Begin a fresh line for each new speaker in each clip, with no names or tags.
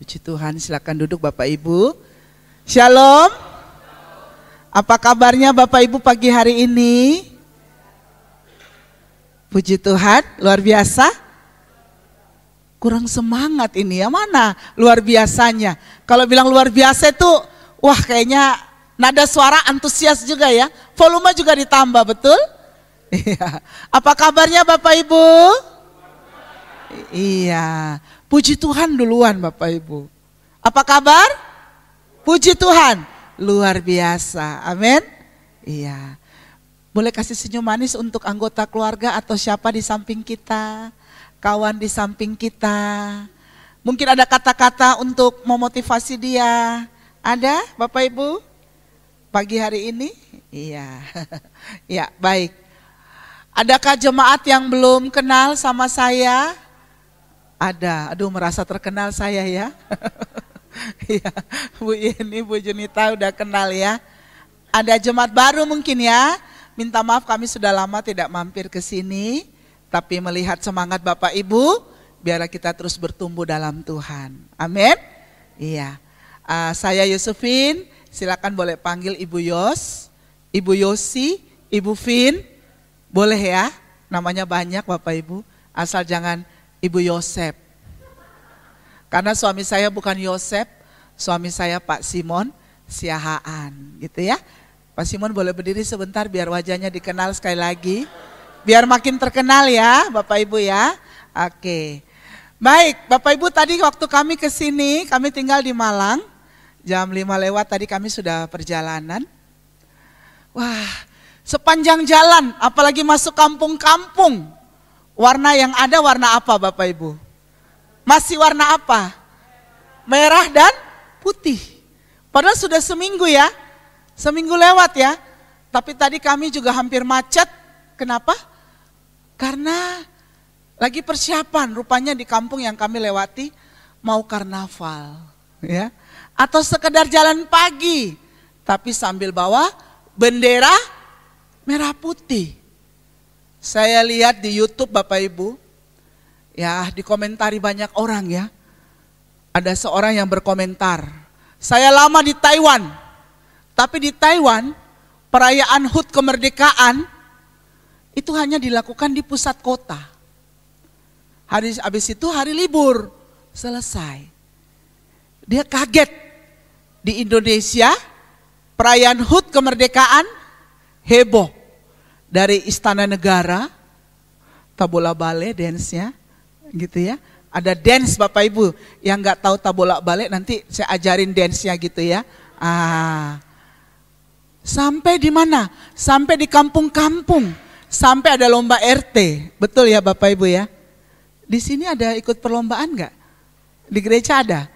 Puji Tuhan, silakan duduk Bapak Ibu. Shalom. Apa kabarnya Bapak Ibu pagi hari ini? Puji Tuhan, luar biasa. Kurang semangat ini ya, mana luar biasanya. Kalau bilang luar biasa itu, wah kayaknya nada suara antusias juga ya. Volume juga ditambah, betul? Iya. Apa kabarnya Bapak Ibu? Iya. Puji Tuhan duluan Bapak Ibu. Apa kabar? Puji Tuhan. Luar biasa. Amin. Iya. Boleh kasih senyum manis untuk anggota keluarga atau siapa di samping kita, kawan di samping kita. Mungkin ada kata-kata untuk memotivasi dia. Ada Bapak Ibu? Pagi hari ini? Iya. Ya, baik. Adakah jemaat yang belum kenal sama saya? Ada. Aduh, merasa terkenal saya ya. Ya, Bu Yeni, Bu Junita udah kenal ya. Ada jemaat baru mungkin ya. Minta maaf kami sudah lama tidak mampir ke sini, tapi melihat semangat Bapak Ibu, biarlah kita terus bertumbuh dalam Tuhan. Amin. Iya. Saya Yusufin, silakan boleh panggil Ibu Yos, Ibu Yosi, Ibu Vin, boleh ya. Namanya banyak Bapak Ibu, asal jangan Ibu Yosep. Karena suami saya bukan Yosep, suami saya Pak Simon Siahaan, gitu ya. Pak Simon boleh berdiri sebentar biar wajahnya dikenal sekali lagi. Biar makin terkenal ya Bapak Ibu ya. Oke. Baik, Bapak Ibu tadi waktu kami ke sini, kami tinggal di Malang. Jam 5 lewat tadi kami sudah perjalanan. Wah, sepanjang jalan apalagi masuk kampung-kampung. Warna yang ada warna apa Bapak Ibu? Masih warna apa? Merah dan putih. Padahal sudah seminggu ya. Seminggu lewat ya. Tapi tadi kami juga hampir macet. Kenapa? Karena lagi persiapan rupanya di kampung yang kami lewati mau karnaval. Ya. Atau sekedar jalan pagi. Tapi sambil bawa bendera merah putih. Saya lihat di YouTube Bapak Ibu, ya dikomentari banyak orang ya. Ada seorang yang berkomentar, saya lama di Taiwan, tapi di Taiwan perayaan HUT kemerdekaan itu hanya dilakukan di pusat kota. Habis itu hari libur, selesai. Dia kaget di Indonesia perayaan HUT kemerdekaan heboh. Dari Istana Negara, tabola bale dance-nya, gitu ya. Ada dance Bapak Ibu, yang nggak tahu tabola bale nanti saya ajarin dance-nya gitu ya. Sampai di mana? Sampai di kampung-kampung, sampai ada lomba RT, betul ya Bapak Ibu ya. Di sini ada ikut perlombaan nggak? Di gereja ada?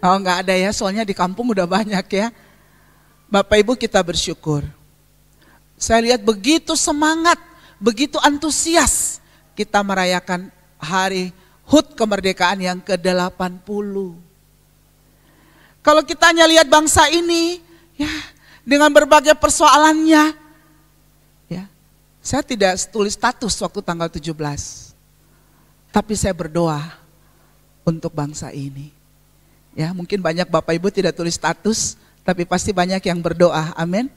Oh nggak ada ya, soalnya di kampung udah banyak ya. Bapak Ibu kita bersyukur. Saya lihat begitu semangat, begitu antusias kita merayakan hari HUT kemerdekaan yang ke-80. Kalau kita hanya lihat bangsa ini, ya dengan berbagai persoalannya, ya saya tidak tulis status waktu tanggal 17, tapi saya berdoa untuk bangsa ini. Ya mungkin banyak Bapak Ibu tidak tulis status, tapi pasti banyak yang berdoa, amin.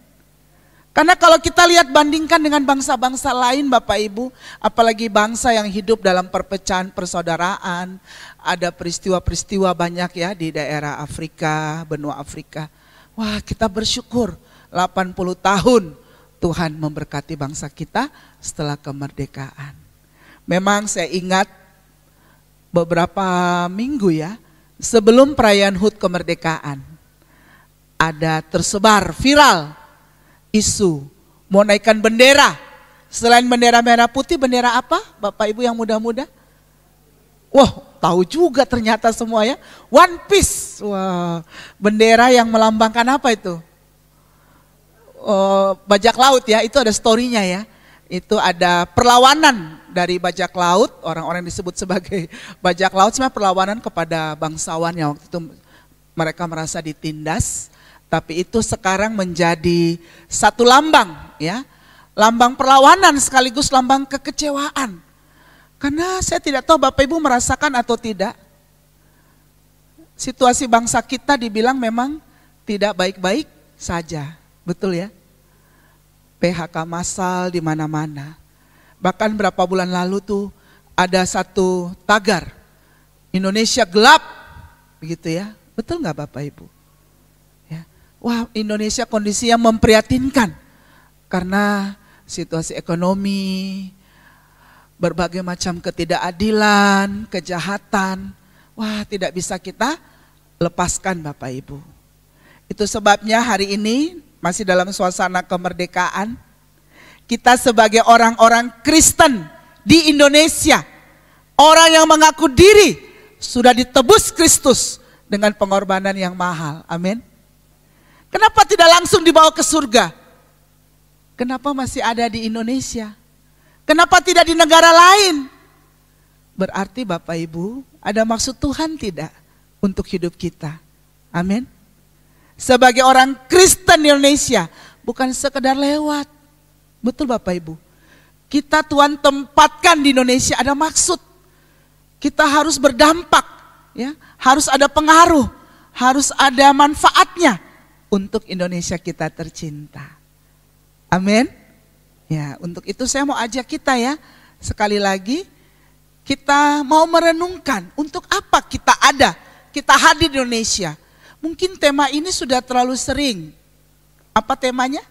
Karena kalau kita lihat bandingkan dengan bangsa-bangsa lain Bapak Ibu, apalagi bangsa yang hidup dalam perpecahan persaudaraan, ada peristiwa-peristiwa banyak ya di daerah Afrika, benua Afrika. Wah kita bersyukur 80 tahun Tuhan memberkati bangsa kita setelah kemerdekaan. Memang saya ingat beberapa minggu ya, sebelum perayaan HUT kemerdekaan, ada tersebar viral isu mau naikkan bendera. Selain bendera merah putih, bendera apa Bapak Ibu yang muda-muda? Wah tahu juga ternyata semua ya. One Piece. Wah, bendera yang melambangkan apa itu? Bajak laut ya, itu ada story-nya ya. Itu ada perlawanan dari bajak laut, orang-orang disebut sebagai bajak laut, sebenarnya perlawanan kepada bangsawan yang waktu itu mereka merasa ditindas. Tapi itu sekarang menjadi satu lambang ya. Lambang perlawanan sekaligus lambang kekecewaan. Karena saya tidak tahu Bapak Ibu merasakan atau tidak. Situasi bangsa kita dibilang memang tidak baik-baik saja, betul ya? PHK massal di mana-mana. Bahkan berapa bulan lalu tuh ada satu tagar, Indonesia gelap, begitu ya? Betul nggak Bapak Ibu? Ya. Wah, Indonesia kondisinya memprihatinkan karena situasi ekonomi, berbagai macam ketidakadilan, kejahatan. Wah, tidak bisa kita lepaskan Bapak Ibu. Itu sebabnya hari ini masih dalam suasana kemerdekaan, kita sebagai orang-orang Kristen di Indonesia, orang yang mengaku diri sudah ditebus Kristus dengan pengorbanan yang mahal. Amin. Kenapa tidak langsung dibawa ke surga? Kenapa masih ada di Indonesia? Kenapa tidak di negara lain? Berarti Bapak Ibu, ada maksud Tuhan tidak untuk hidup kita? Amin. Sebagai orang Kristen di Indonesia, bukan sekedar lewat. Betul Bapak Ibu. Kita Tuhan tempatkan di Indonesia ada maksud. Kita harus berdampak, ya, harus ada pengaruh, harus ada manfaatnya untuk Indonesia kita tercinta. Amin. Ya, untuk itu saya mau ajak kita ya, sekali lagi kita mau merenungkan untuk apa kita ada, kita hadir di Indonesia. Mungkin tema ini sudah terlalu sering. Apa temanya?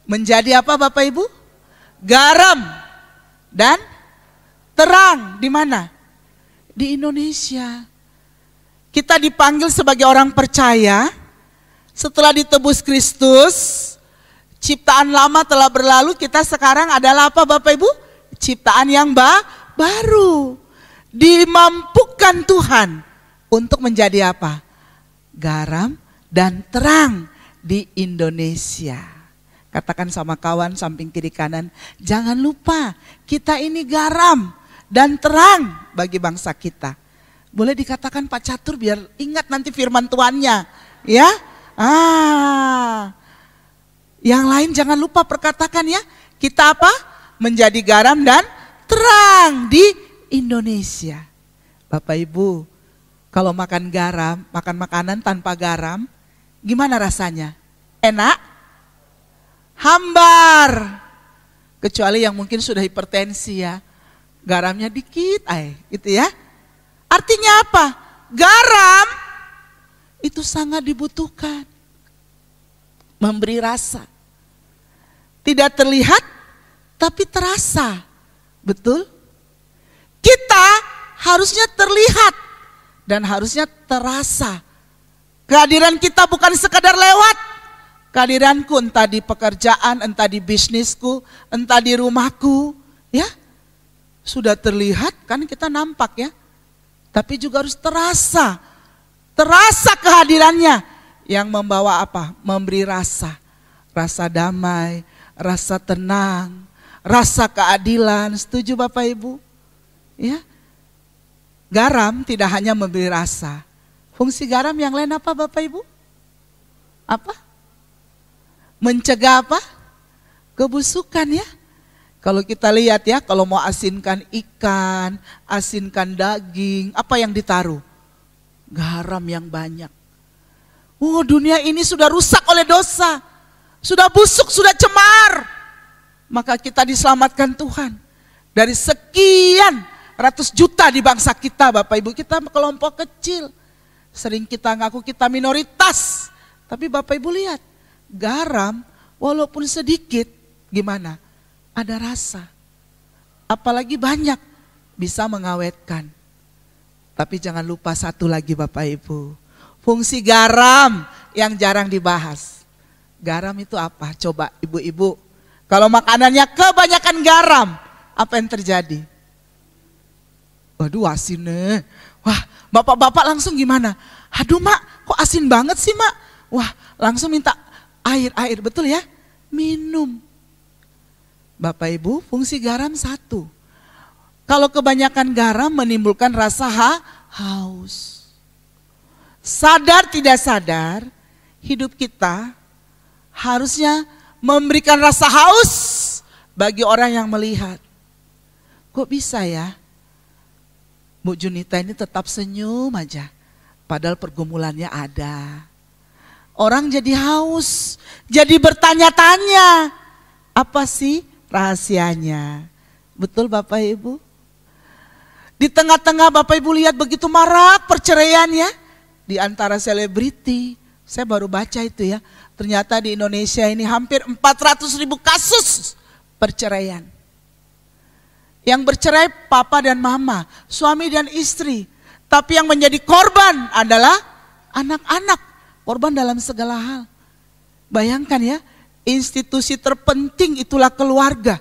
Menjadi apa Bapak Ibu? Garam dan terang. Di mana? Di Indonesia. Kita dipanggil sebagai orang percaya. Setelah ditebus Kristus, ciptaan lama telah berlalu, kita sekarang adalah apa Bapak Ibu? Ciptaan yang baru. Dimampukan Tuhan untuk menjadi apa? Garam dan terang di Indonesia. Katakan sama kawan samping kiri kanan, jangan lupa kita ini garam dan terang bagi bangsa kita. Boleh dikatakan Pak Catur biar ingat nanti firman Tuhannya, ya. Yang lain jangan lupa perkatakan ya, kita apa? Menjadi garam dan terang di Indonesia. Bapak Ibu, kalau makan garam, makan makanan tanpa garam, gimana rasanya? Enak? Hambar. Kecuali yang mungkin sudah hipertensi ya, garamnya dikit gitu ya. Artinya apa? Garam itu sangat dibutuhkan. Memberi rasa. Tidak terlihat, tapi terasa. Betul? Kita harusnya terlihat dan harusnya terasa. Kehadiran kita bukan sekadar lewat. Kehadiranku entah di pekerjaan, entah di bisnisku, entah di rumahku, ya. Sudah terlihat kan kita nampak ya. Tapi juga harus terasa. Terasa kehadirannya yang membawa apa? Memberi rasa. Rasa damai, rasa tenang, rasa keadilan. Setuju Bapak Ibu? Ya. Garam tidak hanya memberi rasa. Fungsi garam yang lain apa Bapak Ibu? Apa? Mencegah apa? Kebusukan ya. Kalau kita lihat ya, kalau mau asinkan ikan, asinkan daging, apa yang ditaruh? Garam yang banyak. Dunia ini sudah rusak oleh dosa. Sudah busuk, sudah cemar. Maka kita diselamatkan Tuhan. Dari sekian ratus juta di bangsa kita Bapak Ibu, kita kelompok kecil. Sering kita ngaku kita minoritas. Tapi Bapak Ibu lihat, garam walaupun sedikit gimana? Ada rasa. Apalagi banyak bisa mengawetkan. Tapi jangan lupa satu lagi Bapak Ibu. Fungsi garam yang jarang dibahas. Garam itu apa? Coba ibu-ibu. Kalau makanannya kebanyakan garam, apa yang terjadi? Waduh asin nih. Wah bapak-bapak langsung gimana? Aduh mak kok asin banget sih mak? Wah langsung minta air, betul ya? Minum. Bapak Ibu fungsi garam satu. Kalau kebanyakan garam menimbulkan rasa haus. Sadar tidak sadar hidup kita harusnya memberikan rasa haus bagi orang yang melihat. Kok bisa ya? Bu Junita ini tetap senyum aja. Padahal pergumulannya ada. Orang jadi haus, jadi bertanya-tanya. Apa sih rahasianya? Betul Bapak Ibu? Di tengah-tengah Bapak Ibu lihat begitu marak perceraian ya. Di antara selebriti. Saya baru baca itu ya. Ternyata di Indonesia ini hampir 400.000 kasus perceraian. Yang bercerai papa dan mama, suami dan istri. Tapi yang menjadi korban adalah anak-anak. Korban dalam segala hal. Bayangkan ya, institusi terpenting itulah keluarga.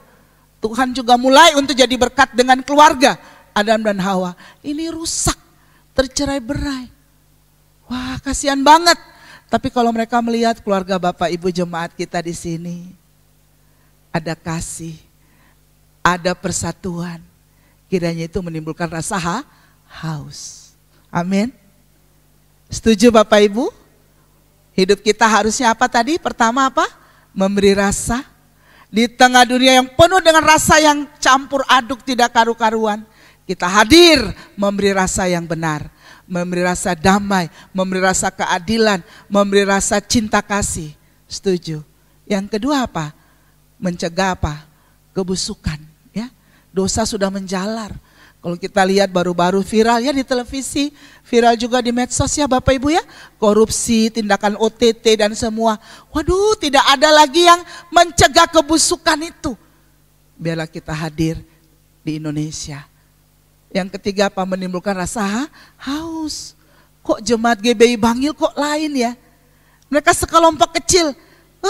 Tuhan juga mulai untuk jadi berkat dengan keluarga. Adam dan Hawa. Ini rusak, tercerai berai. Wah, kasihan banget. Tapi kalau mereka melihat keluarga Bapak Ibu jemaat kita di sini, ada kasih, ada persatuan, kiranya itu menimbulkan rasa haus. Amin. Setuju Bapak Ibu? Hidup kita harusnya apa tadi? Pertama apa? Memberi rasa. Di tengah dunia yang penuh dengan rasa yang campur aduk tidak karu-karuan, kita hadir memberi rasa yang benar. Memberi rasa damai, memberi rasa keadilan, memberi rasa cinta kasih. Setuju. Yang kedua apa? Mencegah apa? Kebusukan. Ya, dosa sudah menjalar. Kalau kita lihat baru-baru viral ya di televisi, viral juga di medsos ya Bapak Ibu ya. Korupsi, tindakan OTT dan semua. Waduh, tidak ada lagi yang mencegah kebusukan itu. Biarlah kita hadir di Indonesia. Yang ketiga apa? Menimbulkan rasa haus. Kok jemaat GBI Bangil kok lain ya? Mereka sekelompok kecil.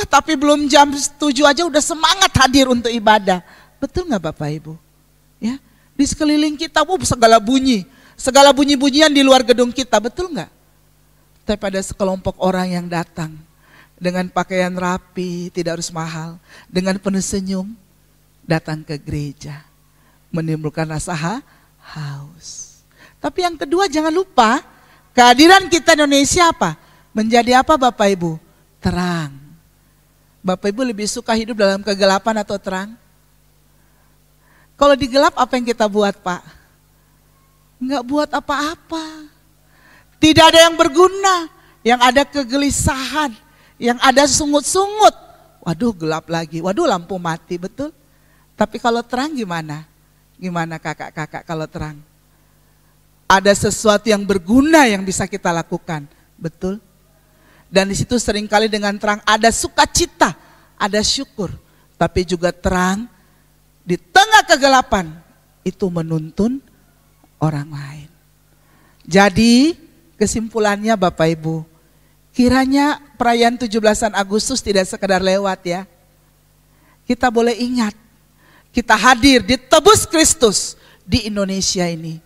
Tapi belum jam 7 aja udah semangat hadir untuk ibadah. Betul gak Bapak Ibu? Ya, di sekeliling kita segala bunyi. Segala bunyi-bunyian di luar gedung kita. Betul gak? Tapi pada sekelompok orang yang datang. Dengan pakaian rapi, tidak harus mahal. Dengan penuh senyum. Datang ke gereja. Menimbulkan rasa haus. Tapi yang kedua jangan lupa, kehadiran kita Indonesia apa? Menjadi apa Bapak Ibu? Terang. Bapak Ibu lebih suka hidup dalam kegelapan atau terang? Kalau digelap apa yang kita buat Pak? Enggak buat apa-apa. Tidak ada yang berguna. Yang ada kegelisahan. Yang ada sungut-sungut. Waduh gelap lagi. Waduh lampu mati, betul? Tapi kalau terang gimana? Gimana kakak-kakak kalau terang? Ada sesuatu yang berguna yang bisa kita lakukan, betul? Dan di situ seringkali dengan terang ada sukacita, ada syukur, tapi juga terang di tengah kegelapan itu menuntun orang lain. Jadi kesimpulannya Bapak Ibu, kiranya perayaan 17-an Agustus tidak sekedar lewat ya. Kita boleh ingat. Kita hadir ditebus Kristus di Indonesia ini.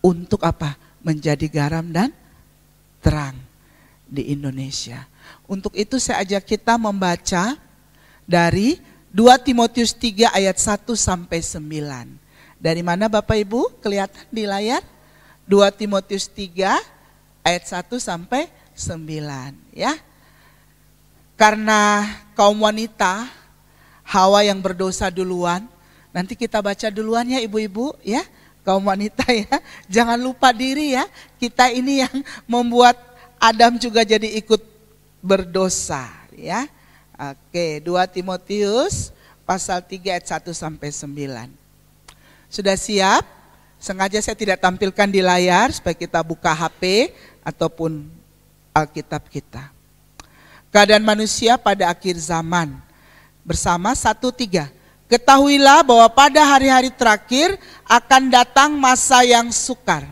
Untuk apa? Menjadi garam dan terang di Indonesia. Untuk itu saya ajak kita membaca dari 2 Timotius 3 ayat 1 sampai 9. Dari mana Bapak Ibu? Kelihatan di layar? 2 Timotius 3 ayat 1 sampai 9 ya. Karena kaum wanita Hawa yang berdosa duluan, nanti kita baca duluan ya ibu-ibu ya, kaum wanita ya. Jangan lupa diri ya, kita ini yang membuat Adam juga jadi ikut berdosa ya. Oke, 2 Timotius pasal 3 ayat 1 sampai 9. Sudah siap? Sengaja saya tidak tampilkan di layar supaya kita buka HP ataupun Alkitab kita. Keadaan manusia pada akhir zaman. Bersama 1-3. Ketahuilah bahwa pada hari-hari terakhir akan datang masa yang sukar.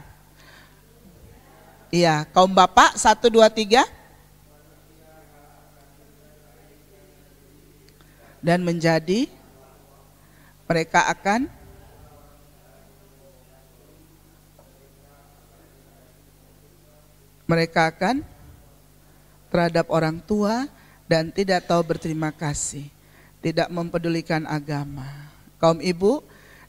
Iya, kaum bapak 1, 2, 3. Dan menjadi mereka akan terhadap orang tua dan tidak tahu berterima kasih. Tidak mempedulikan agama. Kaum ibu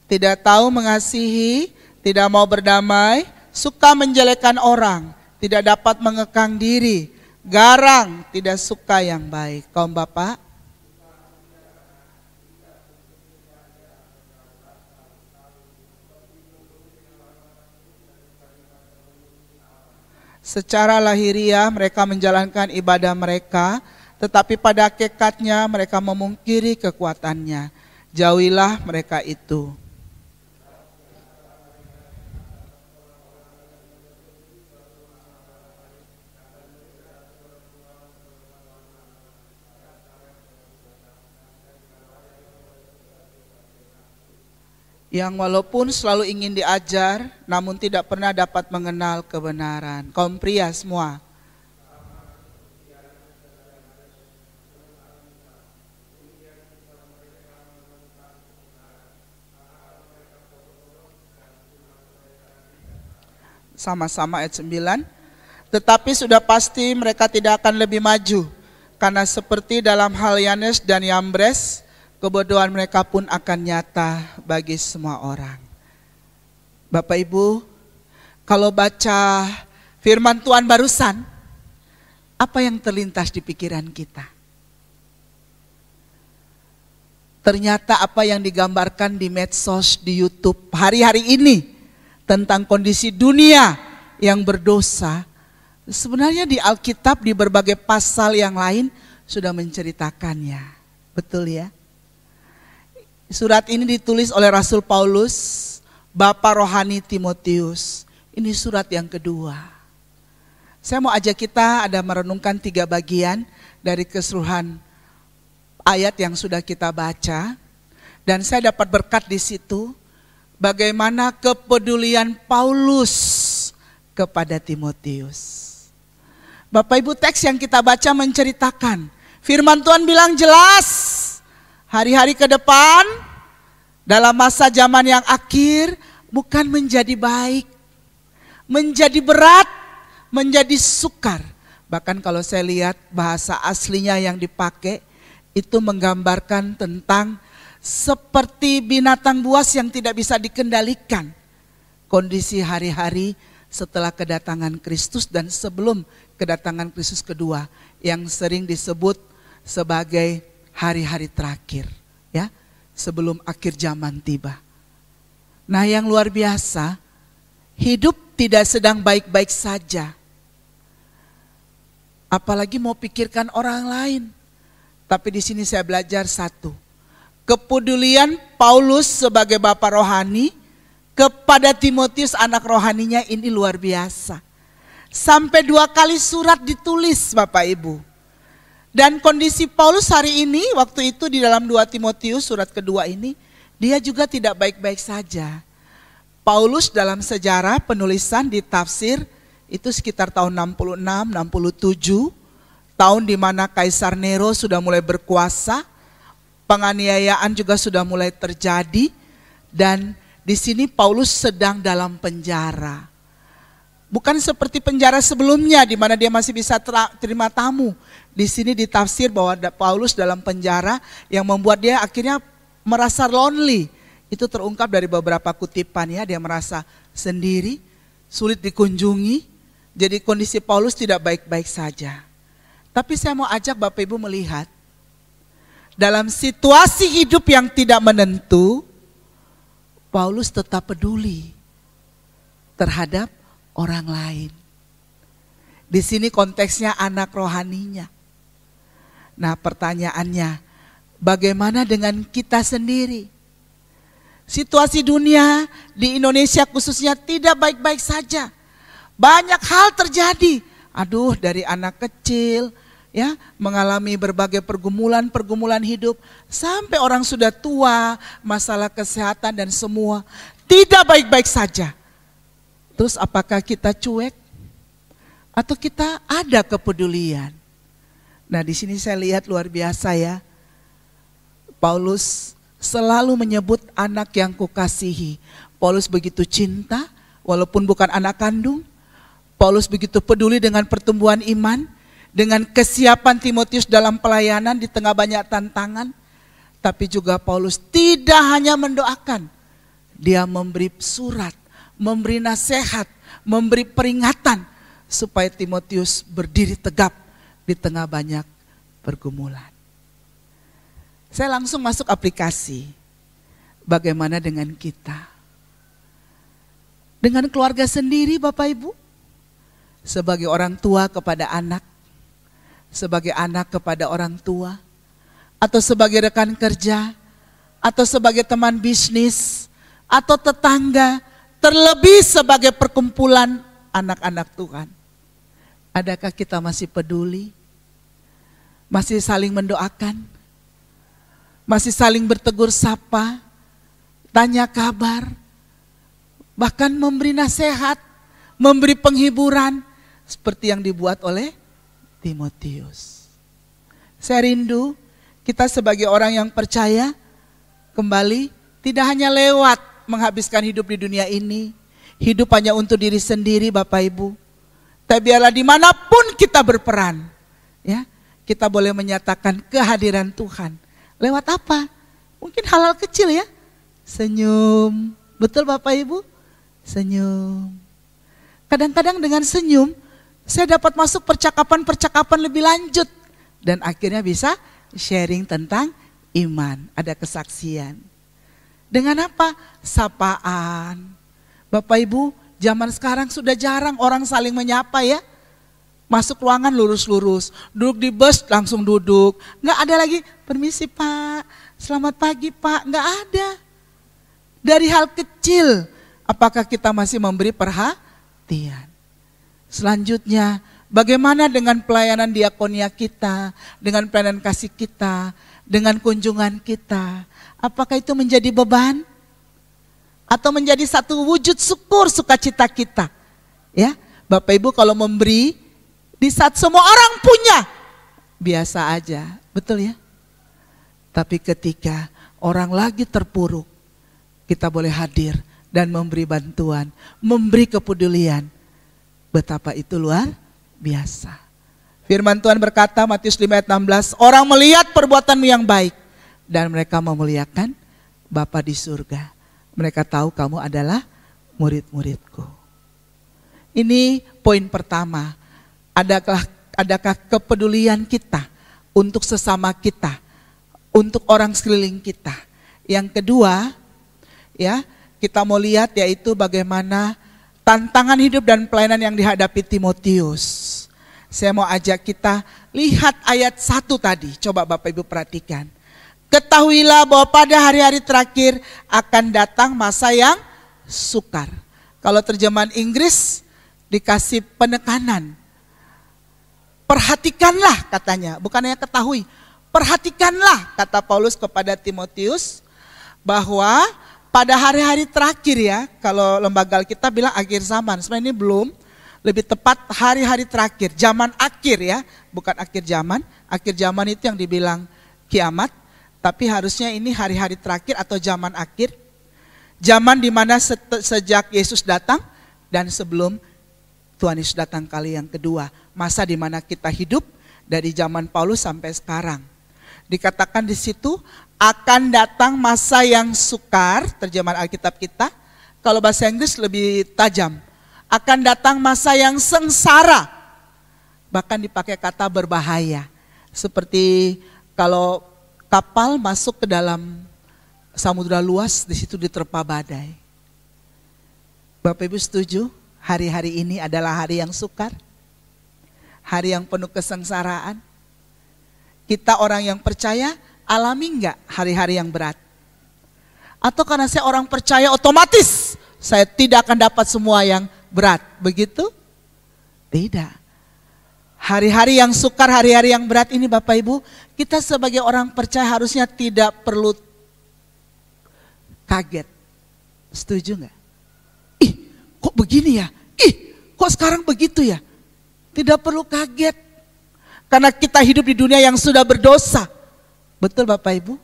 tidak tahu mengasihi, tidak mau berdamai, suka menjelekkan orang, tidak dapat mengekang diri, garang, tidak suka yang baik. Kaum bapak Secara lahiriah mereka menjalankan ibadah mereka, tetapi pada hakikatnya mereka memungkiri kekuatannya. Jauhilah mereka itu. Yang walaupun selalu ingin diajar, namun tidak pernah dapat mengenal kebenaran. Kaum pria semua. Sama-sama ayat 9. Tetapi sudah pasti mereka tidak akan lebih maju, karena seperti dalam hal Yanes dan Yambres, kebodohan mereka pun akan nyata bagi semua orang. Bapak Ibu, kalau baca firman Tuhan barusan, apa yang terlintas di pikiran kita? Ternyata apa yang digambarkan di medsos, di YouTube hari-hari ini tentang kondisi dunia yang berdosa, sebenarnya di Alkitab di berbagai pasal yang lain sudah menceritakannya. Betul ya? Surat ini ditulis oleh Rasul Paulus, Bapak rohani Timotius. Ini surat yang kedua. Saya mau ajak kita ada merenungkan 3 bagian dari keseluruhan ayat yang sudah kita baca. Dan saya dapat berkat di situ bagaimana kepedulian Paulus kepada Timotius. Bapak Ibu, teks yang kita baca menceritakan, firman Tuhan bilang jelas, hari-hari ke depan, dalam masa zaman yang akhir, bukan menjadi baik, menjadi berat, menjadi sukar. Bahkan kalau saya lihat bahasa aslinya yang dipakai, itu menggambarkan tentang seperti binatang buas yang tidak bisa dikendalikan. Kondisi hari-hari setelah kedatangan Kristus dan sebelum kedatangan Kristus kedua, yang sering disebut sebagai hari-hari terakhir, ya, sebelum akhir zaman tiba. Nah, yang luar biasa, hidup tidak sedang baik-baik saja. Apalagi mau pikirkan orang lain. Tapi di sini saya belajar satu. Kepedulian Paulus sebagai bapak rohani kepada Timotius anak rohaninya ini luar biasa. Sampai 2 kali surat ditulis Bapak Ibu. Dan kondisi Paulus hari ini, waktu itu di dalam 2 Timotius surat kedua ini, dia juga tidak baik-baik saja. Paulus dalam sejarah penulisan di tafsir, itu sekitar tahun 66, 67, tahun di mana Kaisar Nero sudah mulai berkuasa, penganiayaan juga sudah mulai terjadi, dan di sini Paulus sedang dalam penjara. Bukan seperti penjara sebelumnya di mana dia masih bisa terima tamu. Di sini ditafsir bahwa Paulus dalam penjara yang membuat dia akhirnya merasa lonely. Itu terungkap dari beberapa kutipan ya, dia merasa sendiri, sulit dikunjungi. Jadi kondisi Paulus tidak baik-baik saja. Tapi saya mau ajak Bapak Ibu melihat, dalam situasi hidup yang tidak menentu, Paulus tetap peduli terhadap orang lain. Di sini konteksnya anak rohaninya. Nah, pertanyaannya, bagaimana dengan kita sendiri? Situasi dunia di Indonesia khususnya tidak baik-baik saja. Banyak hal terjadi. Aduh, dari anak kecil ya mengalami berbagai pergumulan hidup sampai orang sudah tua, masalah kesehatan dan semua tidak baik-baik saja. Terus apakah kita cuek atau kita ada kepedulian? Nah, di sini saya lihat luar biasa ya. Paulus selalu menyebut anak yang kukasihi. Paulus begitu cinta walaupun bukan anak kandung. Paulus begitu peduli dengan pertumbuhan iman, dengan kesiapan Timotius dalam pelayanan di tengah banyak tantangan. Tapi juga Paulus tidak hanya mendoakan, dia memberi surat, memberi nasihat, memberi peringatan supaya Timotius berdiri tegap di tengah banyak pergumulan. Saya langsung masuk aplikasi. Bagaimana dengan kita? Dengan keluarga sendiri Bapak Ibu? sebagai orang tua kepada anak, sebagai anak kepada orang tua, atau sebagai rekan kerja, atau sebagai teman bisnis, atau tetangga, terlebih sebagai perkumpulan anak-anak Tuhan. Adakah kita masih peduli? Masih saling mendoakan? Masih saling bertegur sapa? Tanya kabar? Bahkan memberi nasihat, memberi penghiburan seperti yang dibuat oleh Timotius. Saya rindu kita sebagai orang yang percaya kembali tidak hanya lewat menghabiskan hidup di dunia ini, hidup hanya untuk diri sendiri Bapak Ibu. Tapi biarlah dimanapun kita berperan, ya, kita boleh menyatakan kehadiran Tuhan. Lewat apa? Mungkin hal-hal kecil ya, senyum, betul Bapak Ibu? Senyum. Kadang-kadang dengan senyum, saya dapat masuk percakapan-percakapan lebih lanjut. Dan akhirnya bisa sharing tentang iman, ada kesaksian. Dengan apa? Sapaan. Bapak Ibu, zaman sekarang sudah jarang orang saling menyapa ya. Masuk ruangan lurus-lurus, duduk di bus langsung duduk. Nggak ada lagi, permisi Pak, selamat pagi Pak, nggak ada. Dari hal kecil, apakah kita masih memberi perhatian? Selanjutnya, bagaimana dengan pelayanan diakonia kita, dengan pelayanan kasih kita, dengan kunjungan kita? Apakah itu menjadi beban? Atau menjadi satu wujud syukur sukacita kita? Ya, Bapak Ibu kalau memberi, di saat semua orang punya, biasa aja, betul ya? Tapi ketika orang lagi terpuruk, kita boleh hadir dan memberi bantuan, memberi kepedulian. Betapa itu luar biasa. Firman Tuhan berkata, Matius 5 ayat 16, orang melihat perbuatanmu yang baik dan mereka memuliakan Bapa di surga. Mereka tahu kamu adalah murid-muridku. Ini poin pertama. Adakah kepedulian kita untuk sesama kita, untuk orang sekeliling kita. Yang kedua, ya, kita mau lihat yaitu bagaimana tantangan hidup dan pelayanan yang dihadapi Timotius. Saya mau ajak kita lihat ayat 1 tadi. Coba Bapak Ibu perhatikan. Ketahuilah bahwa pada hari-hari terakhir akan datang masa yang sukar. Kalau terjemahan Inggris dikasih penekanan. Perhatikanlah katanya, bukan hanya ketahui. Perhatikanlah kata Paulus kepada Timotius bahwa pada hari-hari terakhir ya, kalau lembaga kita bilang akhir zaman, sebenarnya ini belum, lebih tepat hari-hari terakhir, zaman akhir ya, bukan akhir zaman. Akhir zaman itu yang dibilang kiamat, tapi harusnya ini hari-hari terakhir atau zaman akhir. Zaman dimana sejak Yesus datang dan sebelum Tuhan Yesus datang kali yang kedua. Masa di mana kita hidup dari zaman Paulus sampai sekarang. Dikatakan di situ akan datang masa yang sukar, terjemahan Alkitab kita. Kalau bahasa Inggris lebih tajam. Akan datang masa yang sengsara. Bahkan dipakai kata berbahaya. Seperti kalau kapal masuk ke dalam samudra luas, di situ diterpa badai. Bapak Ibu setuju? Hari-hari ini adalah hari yang sukar, hari yang penuh kesengsaraan. Kita orang yang percaya alami enggak hari-hari yang berat? Atau karena saya orang percaya otomatis saya tidak akan dapat semua yang berat, begitu? Tidak. Hari-hari yang sukar, hari-hari yang berat ini Bapak Ibu, kita sebagai orang percaya harusnya tidak perlu kaget. Setuju enggak? Ih, kok begini ya? Ih, kok sekarang begitu ya? Tidak perlu kaget. Karena kita hidup di dunia yang sudah berdosa. Betul Bapak Ibu?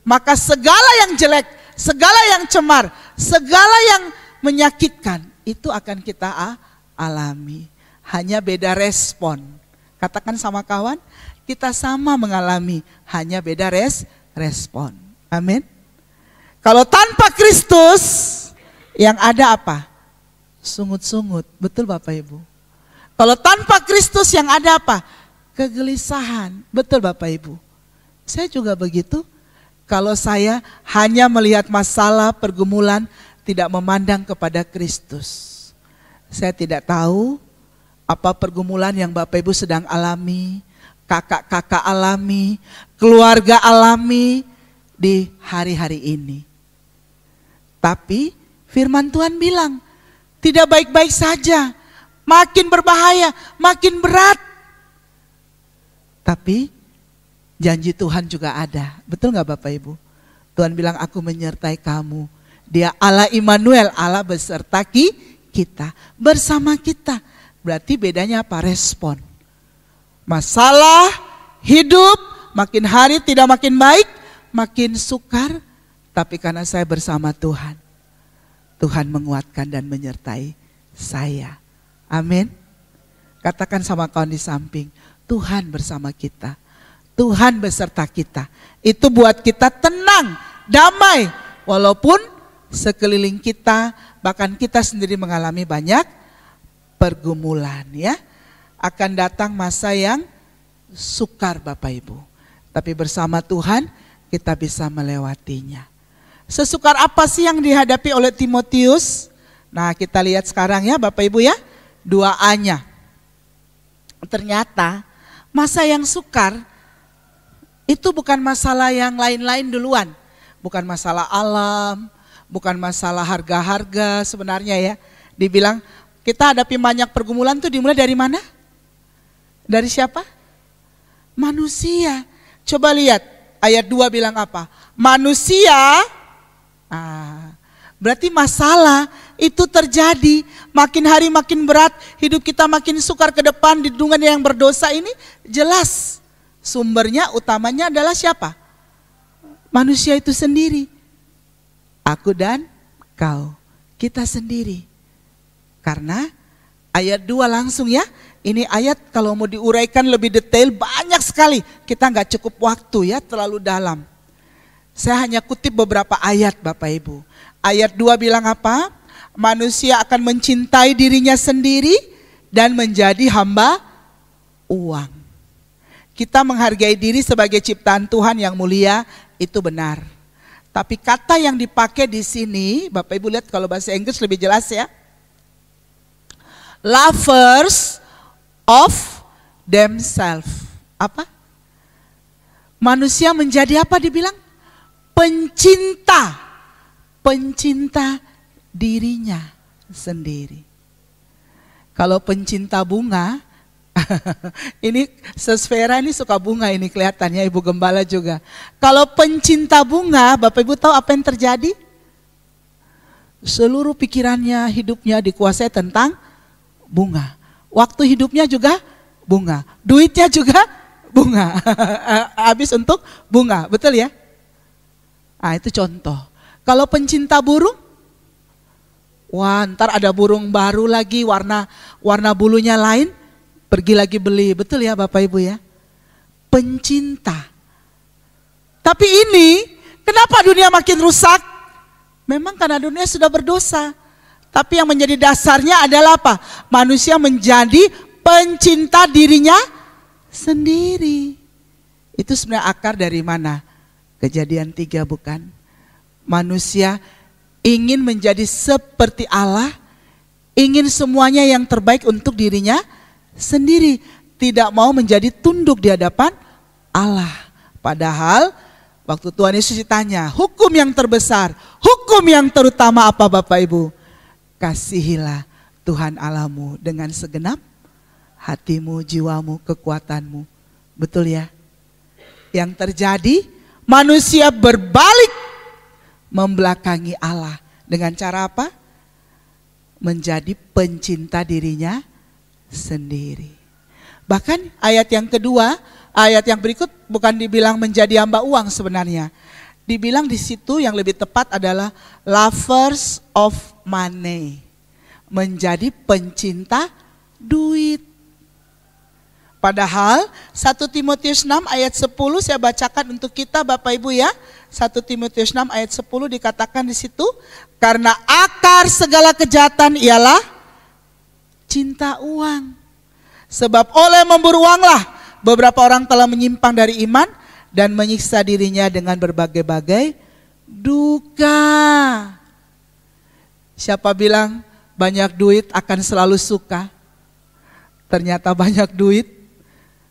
Maka segala yang jelek, segala yang cemar, segala yang menyakitkan, itu akan kita alami. Hanya beda respon. Katakan sama kawan, kita sama mengalami, hanya beda respon. Amin. Kalau tanpa Kristus, yang ada apa? Sungut-sungut, betul Bapak Ibu. Kalau tanpa Kristus yang ada apa? Kegelisahan, betul Bapak Ibu. Saya juga begitu. Kalau saya hanya melihat masalah pergumulan, tidak memandang kepada Kristus, saya tidak tahu Apa pergumulan yang Bapak Ibu sedang alami, kakak-kakak alami, keluarga alami di hari-hari ini. Tapi firman Tuhan bilang, tidak baik-baik saja, makin berbahaya, makin berat. Tapi janji Tuhan juga ada, betul gak Bapak Ibu? Tuhan bilang, aku menyertai kamu. Dia Allah Immanuel, Allah beserta kita, bersama kita. Berarti bedanya apa? Respon. Masalah hidup makin hari tidak makin baik, makin sukar. Tapi karena saya bersama Tuhan, Tuhan menguatkan dan menyertai saya. Amin. Katakan sama kawan di samping, Tuhan bersama kita. Tuhan beserta kita. Itu buat kita tenang, damai. Walaupun sekeliling kita, bahkan kita sendiri mengalami banyak pergumulan ya. Akan datang masa yang sukar Bapak Ibu. Tapi bersama Tuhan kita bisa melewatinya. Sesukar apa sih yang dihadapi oleh Timotius? Nah, kita lihat sekarang ya Bapak Ibu ya, 2A-nya. Ternyata masa yang sukar itu bukan masalah yang lain-lain duluan. Bukan masalah alam, bukan masalah harga-harga sebenarnya ya. Dibilang kita hadapi banyak pergumulan tuh dimulai dari mana? Dari siapa? Manusia. Coba lihat ayat 2 bilang apa? Manusia. Berarti masalah itu terjadi. Makin hari makin berat. Hidup kita makin sukar ke depan di dunia yang berdosa ini. Jelas sumbernya utamanya adalah siapa? Manusia itu sendiri. Aku dan kau. Kita sendiri. Karena ayat 2 langsung ya. Ini ayat kalau mau diuraikan lebih detail banyak sekali. Kita nggak cukup waktu ya, terlalu dalam. Saya hanya kutip beberapa ayat Bapak Ibu. Ayat 2 bilang apa? Manusia akan mencintai dirinya sendiri dan menjadi hamba uang. Kita menghargai diri sebagai ciptaan Tuhan yang mulia, itu benar. Tapi kata yang dipakai di sini, Bapak Ibu lihat kalau bahasa Inggris lebih jelas ya. Lovers of themselves. Apa? Manusia menjadi apa dibilang? Pencinta. Pencinta dirinya sendiri. Kalau pencinta bunga, ini Sesfera ini suka bunga ini kelihatannya, Ibu Gembala juga. Kalau pencinta bunga, Bapak Ibu tahu apa yang terjadi? Seluruh pikirannya, hidupnya dikuasai tentang bunga. Waktu hidupnya juga bunga. Duitnya juga bunga. Habis untuk bunga, betul ya? Nah itu contoh. Kalau pencinta burung, wah ntar ada burung baru lagi, warna bulunya lain, pergi lagi beli. Betul ya Bapak Ibu ya? Pencinta. Tapi ini, kenapa dunia makin rusak? Memang karena dunia sudah berdosa. Tapi yang menjadi dasarnya adalah apa? Manusia menjadi pencinta dirinya sendiri. Itu sebenarnya akar dari mana? Kejadian 3 bukan? Manusia ingin menjadi seperti Allah, ingin semuanya yang terbaik untuk dirinya sendiri. Tidak mau menjadi tunduk di hadapan Allah. Padahal waktu Tuhan Yesus ditanya, hukum yang terbesar, hukum yang terutama apa Bapak Ibu? Kasihilah Tuhan Allahmu dengan segenap hatimu, jiwamu, kekuatanmu. Betul ya? Yang terjadi, manusia berbalik membelakangi Allah. Dengan cara apa? Menjadi pencinta dirinya sendiri. Bahkan ayat yang kedua, ayat yang berikut bukan dibilang menjadi hamba uang sebenarnya. Dibilang di situ yang lebih tepat adalah lovers of money. Menjadi pencinta duit. Padahal 1 Timotius 6 ayat 10 saya bacakan untuk kita Bapak Ibu ya. 1 Timotius 6 ayat 10 dikatakan di situ, karena akar segala kejahatan ialah cinta uang. Sebab oleh memburu uanglah beberapa orang telah menyimpang dari iman dan menyiksa dirinya dengan berbagai-bagai duka. Siapa bilang banyak duit akan selalu suka? ternyata banyak duit,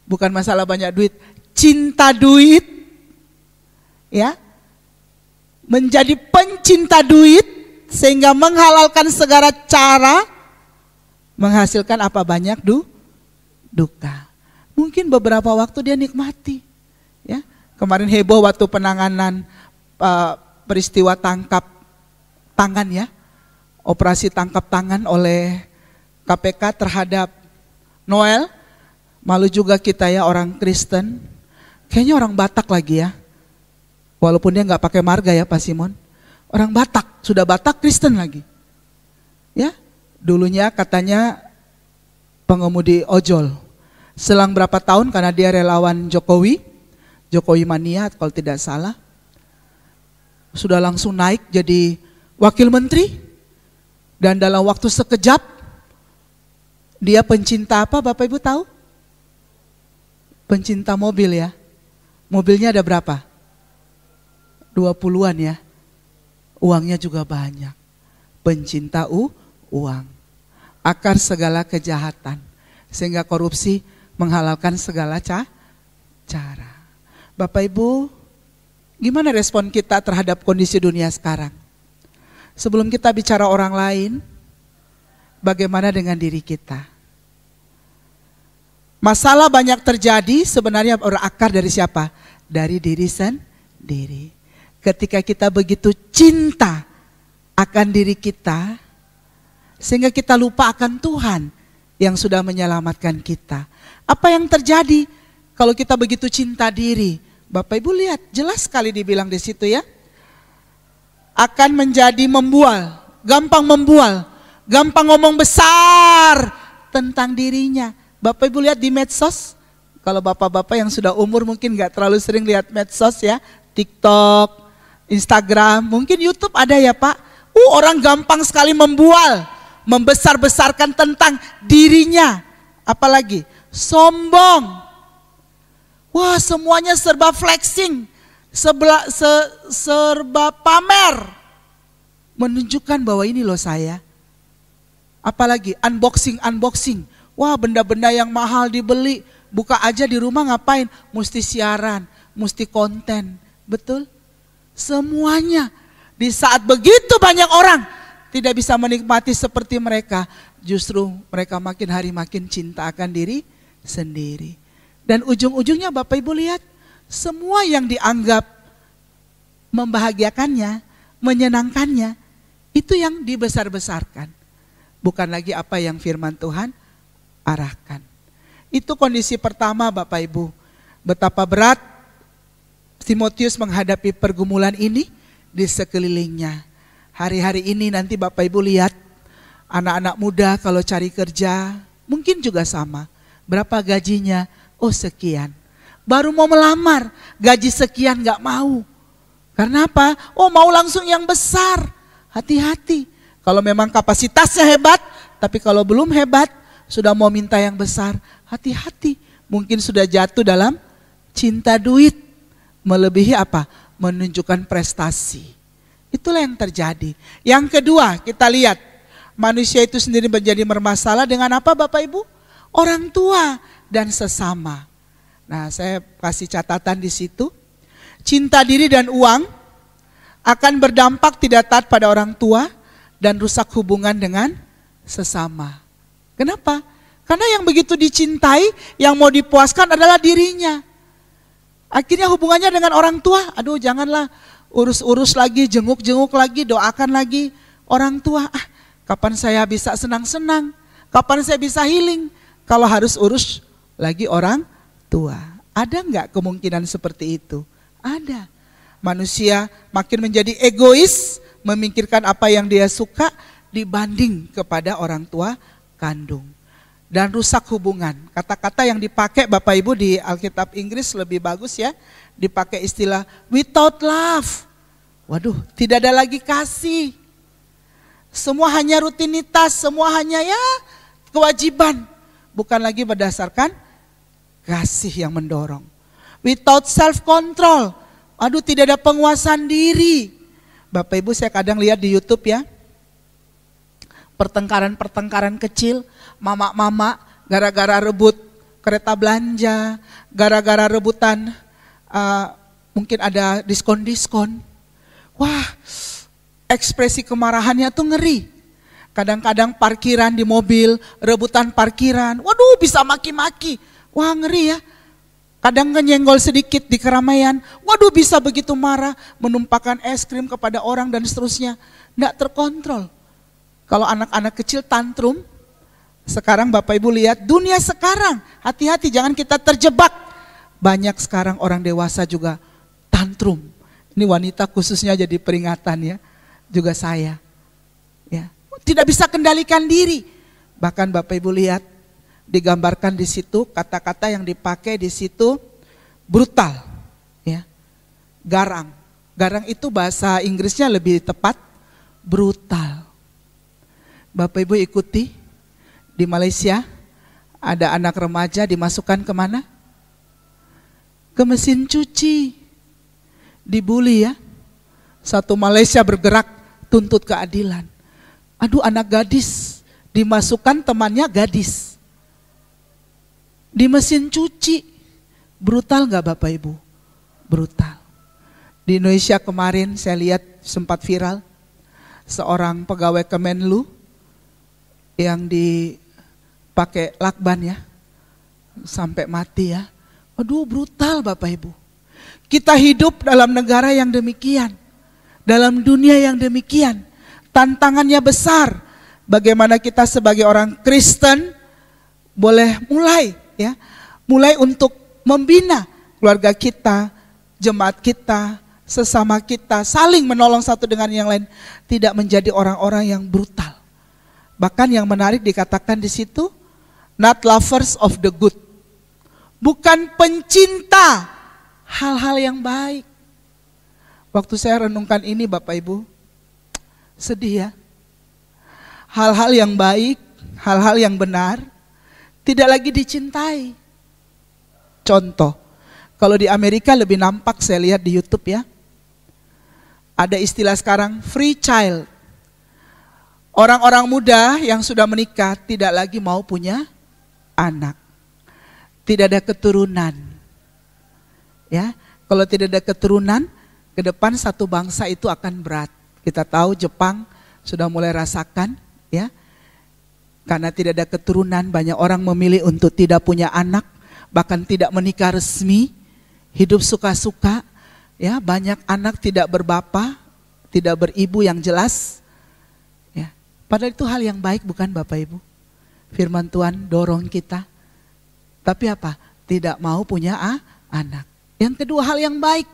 bukan masalah banyak duit, cinta duit, ya, menjadi pencinta duit sehingga menghalalkan segala cara menghasilkan apa banyak duka. Mungkin beberapa waktu dia nikmati, ya. Kemarin heboh waktu penanganan peristiwa tangkap tangan, ya, operasi tangkap tangan oleh KPK terhadap Noel. Malu juga kita ya orang Kristen, kayaknya orang Batak lagi ya, walaupun dia nggak pakai marga ya Pak Simon, orang Batak, sudah Batak Kristen lagi, ya. Dulunya katanya pengemudi ojol, selang berapa tahun karena dia relawan Jokowi mania kalau tidak salah, sudah langsung naik jadi wakil menteri, dan dalam waktu sekejap dia pencinta apa Bapak Ibu tahu? Pencinta mobil ya. Mobilnya ada berapa? 20-an ya. Uangnya juga banyak. Pencinta uang. Akar segala kejahatan. Sehingga korupsi menghalalkan segala cara. Bapak Ibu, gimana respon kita terhadap kondisi dunia sekarang? Sebelum kita bicara orang lain, bagaimana dengan diri kita? Masalah banyak terjadi sebenarnya berakar dari siapa? Dari diri sendiri. Ketika kita begitu cinta akan diri kita, sehingga kita lupa akan Tuhan yang sudah menyelamatkan kita. Apa yang terjadi kalau kita begitu cinta diri? Bapak Ibu lihat, jelas sekali dibilang di situ ya. Akan menjadi membual, gampang ngomong besar tentang dirinya. Bapak Ibu lihat di medsos, kalau bapak-bapak yang sudah umur mungkin gak terlalu sering lihat medsos ya, TikTok, Instagram, mungkin YouTube ada ya Pak. Orang gampang sekali membual, membesar-besarkan tentang dirinya. Apalagi sombong. Wah, semuanya serba flexing, serba pamer. Menunjukkan bahwa ini loh saya. Apalagi unboxing. Wah, benda-benda yang mahal dibeli, buka aja di rumah ngapain? Mesti siaran, mesti konten. Betul? Semuanya. Di saat begitu banyak orang tidak bisa menikmati seperti mereka, justru mereka makin hari makin cinta akan diri sendiri. Dan ujung-ujungnya Bapak Ibu lihat, semua yang dianggap membahagiakannya, menyenangkannya, itu yang dibesar-besarkan. Bukan lagi apa yang firman Tuhan arahkan. Itu kondisi pertama Bapak Ibu. Betapa berat Timotius menghadapi pergumulan ini di sekelilingnya. Hari-hari ini nanti Bapak Ibu lihat, anak-anak muda kalau cari kerja, mungkin juga sama. Berapa gajinya? Oh sekian. Baru mau melamar, gaji sekian gak mau. Karena apa? Oh mau langsung yang besar. Hati-hati. Kalau memang kapasitasnya hebat, tapi kalau belum hebat, sudah mau minta yang besar, hati-hati. Mungkin sudah jatuh dalam cinta duit. Melebihi apa? Menunjukkan prestasi. Itulah yang terjadi. Yang kedua, kita lihat. Manusia itu sendiri menjadi bermasalah dengan apa Bapak Ibu? Orang tua dan sesama. Nah, saya kasih catatan di situ. Cinta diri dan uang akan berdampak tidak taat pada orang tua dan rusak hubungan dengan sesama. Kenapa? Karena yang begitu dicintai, yang mau dipuaskan adalah dirinya. Akhirnya hubungannya dengan orang tua, aduh janganlah urus-urus lagi, jenguk-jenguk lagi, doakan lagi orang tua. Kapan saya bisa senang-senang? Kapan saya bisa healing? Kalau harus urus lagi orang tua. Ada enggak kemungkinan seperti itu? Ada. Manusia makin menjadi egois, memikirkan apa yang dia suka dibanding kepada orang tua kandung. Dan rusak hubungan. Kata-kata yang dipakai Bapak Ibu di Alkitab Inggris lebih bagus ya. Dipakai istilah without love. Waduh, tidak ada lagi kasih. Semua hanya rutinitas, semua hanya ya kewajiban. Bukan lagi berdasarkan kasih yang mendorong. Without self control. Aduh, tidak ada penguasaan diri. Bapak Ibu saya kadang lihat di YouTube ya. Pertengkaran-pertengkaran kecil, mama-mama gara-gara rebut kereta belanja, gara-gara rebutan mungkin ada diskon-diskon. Wah, ekspresi kemarahannya tuh ngeri. Kadang-kadang parkiran di mobil, rebutan parkiran, waduh bisa maki-maki. Wah ngeri ya. Kadang nyenggol sedikit di keramaian, waduh bisa begitu marah, menumpahkan es krim kepada orang dan seterusnya. Nggak terkontrol. Kalau anak-anak kecil tantrum, sekarang Bapak Ibu lihat dunia sekarang, hati-hati jangan kita terjebak. Banyak sekarang orang dewasa juga tantrum. Ini wanita khususnya jadi peringatan ya, juga saya. Ya, tidak bisa kendalikan diri. Bahkan Bapak Ibu lihat digambarkan di situ kata-kata yang dipakai di situ brutal, ya, garang. Garang itu bahasa Inggrisnya lebih tepat brutal. Bapak Ibu ikuti di Malaysia ada anak remaja dimasukkan kemana? Ke mesin cuci, dibully ya. Satu Malaysia bergerak tuntut keadilan. Aduh anak gadis dimasukkan temannya gadis di mesin cuci. Brutal gak Bapak Ibu? Brutal. Di Indonesia kemarin saya lihat sempat viral seorang pegawai Kemenlu yang dipakai lakban ya, sampai mati ya. Aduh brutal Bapak Ibu. Kita hidup dalam negara yang demikian, dalam dunia yang demikian. Tantangannya besar. Bagaimana kita sebagai orang Kristen boleh mulai ya, mulai untuk membina keluarga kita, jemaat kita, sesama kita, saling menolong satu dengan yang lain, tidak menjadi orang-orang yang brutal. Bahkan yang menarik dikatakan di situ, not lovers of the good. Bukan pencinta hal-hal yang baik. Waktu saya renungkan ini Bapak Ibu, sedih ya. Hal-hal yang baik, hal-hal yang benar, tidak lagi dicintai. Contoh, kalau di Amerika lebih nampak saya lihat di YouTube ya. Ada istilah sekarang free child. Orang-orang muda yang sudah menikah tidak lagi mau punya anak. Tidak ada keturunan. Ya, kalau tidak ada keturunan, ke depan satu bangsa itu akan berat. Kita tahu Jepang sudah mulai rasakan, ya. Karena tidak ada keturunan, banyak orang memilih untuk tidak punya anak, bahkan tidak menikah resmi, hidup suka-suka, ya. Banyak anak tidak berbapa, tidak beribu yang jelas, ya. Padahal itu hal yang baik bukan Bapak Ibu? Firman Tuhan dorong kita. Tapi apa? Tidak mau punya anak. Yang kedua hal yang baik,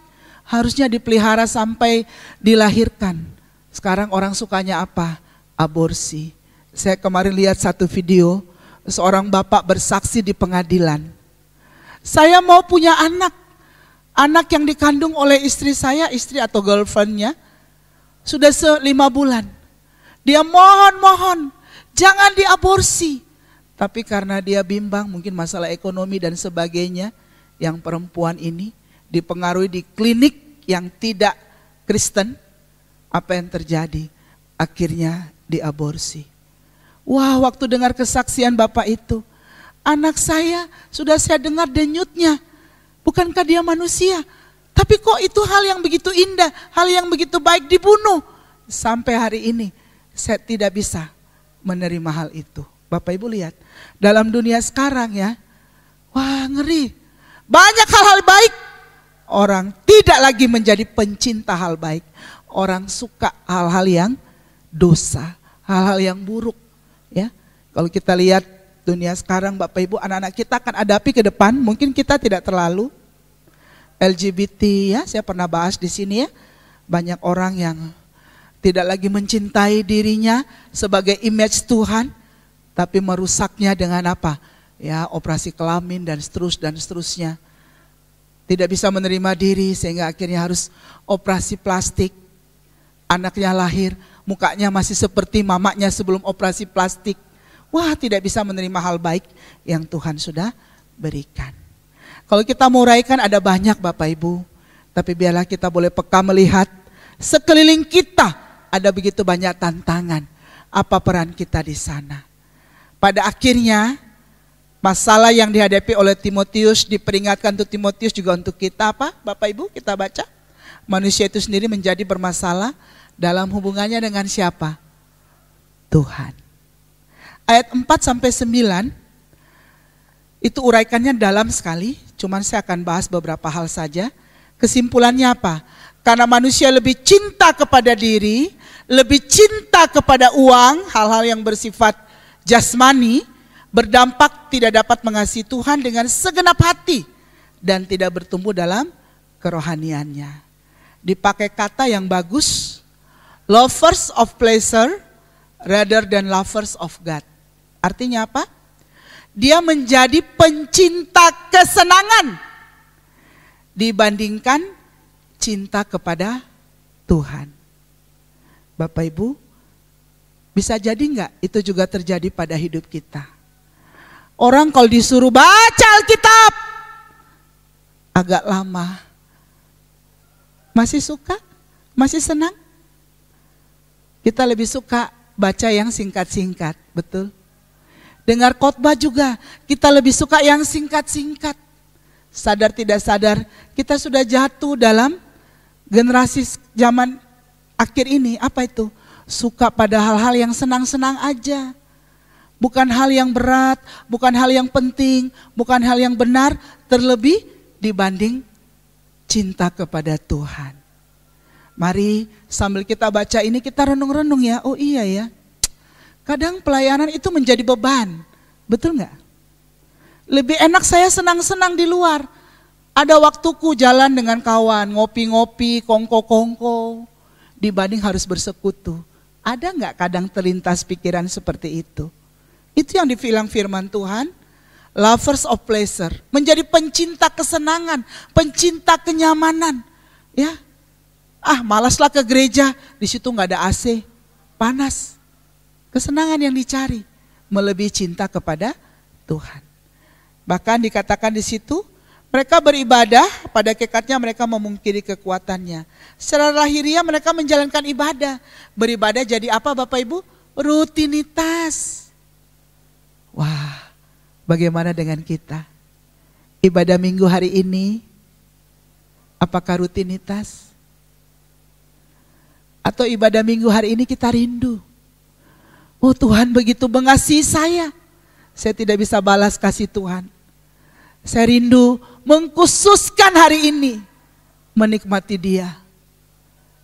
harusnya dipelihara sampai dilahirkan. Sekarang orang sukanya apa? Aborsi. Saya kemarin lihat satu video, seorang bapak bersaksi di pengadilan. Saya mau punya anak. Anak yang dikandung oleh istri saya, istri atau girlfriendnya, sudah 5 bulan. Dia mohon, jangan diaborsi. Tapi karena dia bimbang, mungkin masalah ekonomi dan sebagainya, yang perempuan ini dipengaruhi di klinik yang tidak Kristen, apa yang terjadi? Akhirnya diaborsi. Wah, waktu dengar kesaksian bapak itu, anak saya sudah saya dengar denyutnya. Bukankah dia manusia? Tapi kok itu hal yang begitu indah, hal yang begitu baik dibunuh. Sampai hari ini saya tidak bisa menerima hal itu. Bapak Ibu lihat, dalam dunia sekarang ya, wah ngeri. Banyak hal-hal baik, orang tidak lagi menjadi pencinta hal baik. Orang suka hal-hal yang dosa, hal-hal yang buruk. Ya, kalau kita lihat dunia sekarang Bapak Ibu, anak-anak kita akan hadapi ke depan, mungkin kita tidak terlalu. LGBT ya, saya pernah bahas di sini ya, banyak orang yang tidak lagi mencintai dirinya sebagai image Tuhan, tapi merusaknya dengan apa? Ya, operasi kelamin dan seterusnya. Tidak bisa menerima diri sehingga akhirnya harus operasi plastik. Anaknya lahir, mukanya masih seperti mamanya sebelum operasi plastik. Wah, tidak bisa menerima hal baik yang Tuhan sudah berikan. Kalau kita mau uraikan ada banyak Bapak Ibu, tapi biarlah kita boleh peka melihat sekeliling kita ada begitu banyak tantangan. Apa peran kita di sana? Pada akhirnya Masalah yang dihadapi oleh Timotius, diperingatkan untuk Timotius juga untuk kita apa? Bapak Ibu kita baca. Manusia itu sendiri menjadi bermasalah dalam hubungannya dengan siapa? Tuhan. Ayat 4-9 itu uraikannya dalam sekali, cuman saya akan bahas beberapa hal saja. Kesimpulannya apa? Karena manusia lebih cinta kepada diri, lebih cinta kepada uang, hal-hal yang bersifat jasmani, berdampak tidak dapat mengasihi Tuhan dengan segenap hati dan tidak bertumbuh dalam kerohaniannya. Dipakai kata yang bagus, lovers of pleasure rather than lovers of God. Artinya apa? Dia menjadi pencinta kesenangan dibandingkan cinta kepada Tuhan. Bapak Ibu, bisa jadi enggak itu juga terjadi pada hidup kita? Orang kalau disuruh baca Alkitab agak lama, masih suka? Masih senang? Kita lebih suka baca yang singkat-singkat, betul? Dengar khotbah juga, kita lebih suka yang singkat-singkat. Sadar tidak sadar, kita sudah jatuh dalam generasi zaman akhir ini. Apa itu? Suka pada hal-hal yang senang-senang aja. Bukan hal yang berat, bukan hal yang penting, bukan hal yang benar, terlebih dibanding cinta kepada Tuhan. Mari sambil kita baca ini kita renung-renung ya, oh iya ya. Kadang pelayanan itu menjadi beban, betul nggak? Lebih enak saya senang-senang di luar. Ada waktuku jalan dengan kawan, ngopi-ngopi, kongko-kongko, dibanding harus bersekutu. Ada nggak kadang terlintas pikiran seperti itu? Itu yang dibilang firman Tuhan, lovers of pleasure, menjadi pencinta kesenangan, pencinta kenyamanan. Ya, malaslah ke gereja, di situ nggak ada AC, panas. Kesenangan yang dicari melebihi cinta kepada Tuhan. Bahkan dikatakan di situ, mereka beribadah, pada hakikatnya mereka memungkiri kekuatannya. Secara lahiriah mereka menjalankan ibadah. Beribadah jadi apa Bapak Ibu? Rutinitas. Wah, bagaimana dengan kita? Ibadah minggu hari ini, apakah rutinitas? Atau ibadah minggu hari ini kita rindu? Oh Tuhan begitu mengasihi saya tidak bisa balas kasih Tuhan. Saya rindu mengkhususkan hari ini, menikmati Dia,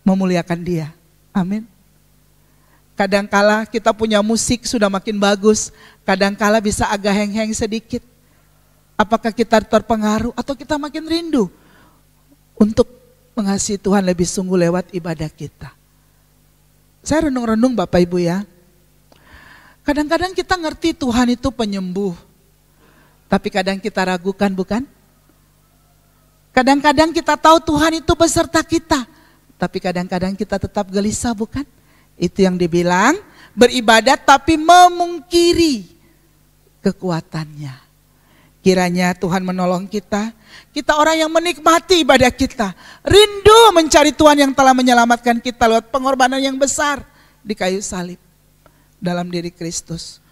memuliakan Dia. Amin. Kadangkala kita punya musik sudah makin bagus, kadangkala bisa agak heng-heng sedikit. Apakah kita terpengaruh atau kita makin rindu untuk mengasihi Tuhan lebih sungguh lewat ibadah kita? Saya renung-renung Bapak Ibu ya. Kadang-kadang kita ngerti Tuhan itu penyembuh, tapi kadang kita ragukan bukan? Kadang-kadang kita tahu Tuhan itu beserta kita, tapi kadang-kadang kita tetap gelisah bukan? Itu yang dibilang beribadat tapi memungkiri kekuatannya. Kiranya Tuhan menolong kita. Kita orang yang menikmati ibadah kita. Rindu mencari Tuhan yang telah menyelamatkan kita lewat pengorbanan yang besar di kayu salib dalam diri Kristus.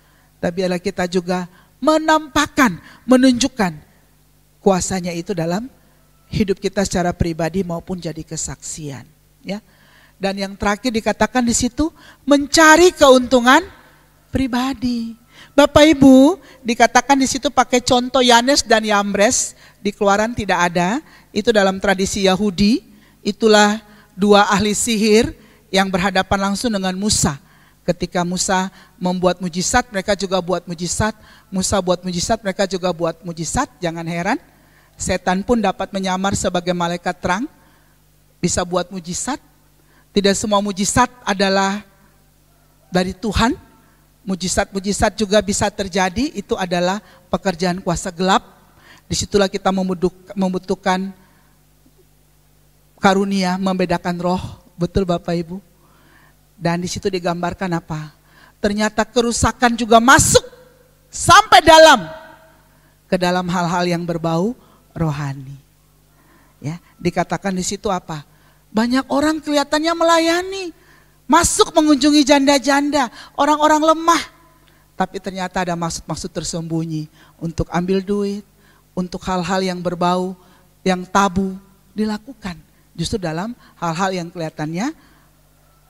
Tapi biarlah kita juga menampakkan, menunjukkan kuasanya itu dalam hidup kita secara pribadi maupun jadi kesaksian. Ya. Dan yang terakhir dikatakan di situ mencari keuntungan pribadi. Bapak Ibu, dikatakan di situ pakai contoh Yanes dan Yambres, di Keluaran tidak ada, itu dalam tradisi Yahudi. Itulah dua ahli sihir yang berhadapan langsung dengan Musa. Ketika Musa membuat mujizat, mereka juga buat mujizat. Musa buat mujizat, mereka juga buat mujizat. Jangan heran, setan pun dapat menyamar sebagai malaikat terang, bisa buat mujizat. Tidak semua mujizat adalah dari Tuhan. Mujizat-mujizat juga bisa terjadi, itu adalah pekerjaan kuasa gelap. Disitulah kita membutuhkan karunia, membedakan roh. Betul Bapak Ibu? Dan di situ digambarkan apa? Ternyata kerusakan juga masuk sampai ke dalam hal-hal yang berbau rohani. Ya, dikatakan di situ apa? Banyak orang kelihatannya melayani, masuk mengunjungi janda-janda, orang-orang lemah. Tapi ternyata ada maksud-maksud tersembunyi untuk ambil duit, untuk hal-hal yang berbau, yang tabu dilakukan. Justru dalam hal-hal yang kelihatannya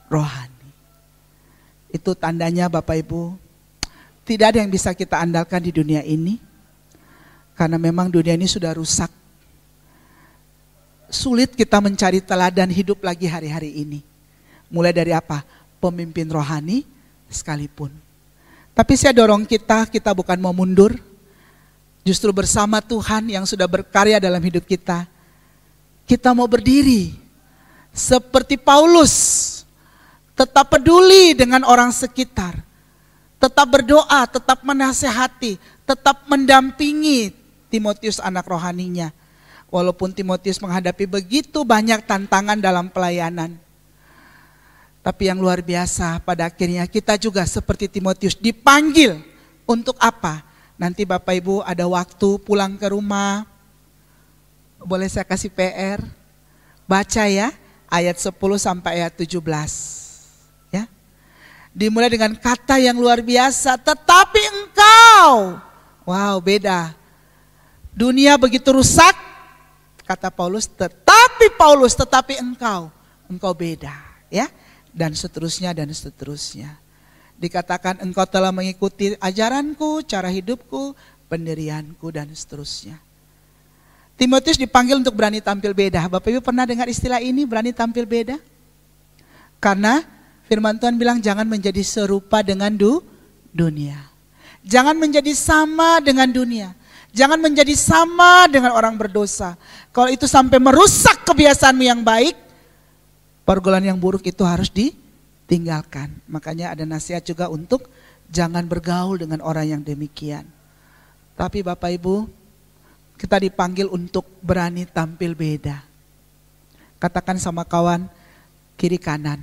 rohani. Itu tandanya Bapak Ibu, tidak ada yang bisa kita andalkan di dunia ini. Karena memang dunia ini sudah rusak. Sulit kita mencari teladan hidup lagi hari-hari ini. Mulai dari apa? Pemimpin rohani sekalipun. Tapi saya dorong kita bukan mau mundur. Justru bersama Tuhan yang sudah berkarya dalam hidup kita. Kita mau berdiri seperti Paulus. Tetap peduli dengan orang sekitar. Tetap berdoa, tetap menasehati, tetap mendampingi Timotius anak rohaninya. Walaupun Timotius menghadapi begitu banyak tantangan dalam pelayanan. Tapi yang luar biasa pada akhirnya kita juga seperti Timotius dipanggil untuk apa? Nanti Bapak Ibu ada waktu pulang ke rumah. Boleh saya kasih PR? Baca ya ayat 10 sampai ayat 17. Ya. Dimulai dengan kata yang luar biasa, tetapi engkau. Wow, beda. Dunia begitu rusak, kata Paulus, tetapi engkau beda, ya. Dan seterusnya dan seterusnya. Dikatakan engkau telah mengikuti ajaranku, cara hidupku, pendirianku dan seterusnya. Timotius dipanggil untuk berani tampil beda. Bapak Ibu pernah dengar istilah ini, berani tampil beda? Karena firman Tuhan bilang jangan menjadi serupa dengan dunia. Jangan menjadi sama dengan dunia. Jangan menjadi sama dengan orang berdosa. Kalau itu sampai merusak kebiasaanmu yang baik, pergaulan yang buruk itu harus ditinggalkan. Makanya ada nasihat juga untuk jangan bergaul dengan orang yang demikian. Tapi Bapak Ibu, kita dipanggil untuk berani tampil beda. Katakan sama kawan kiri kanan,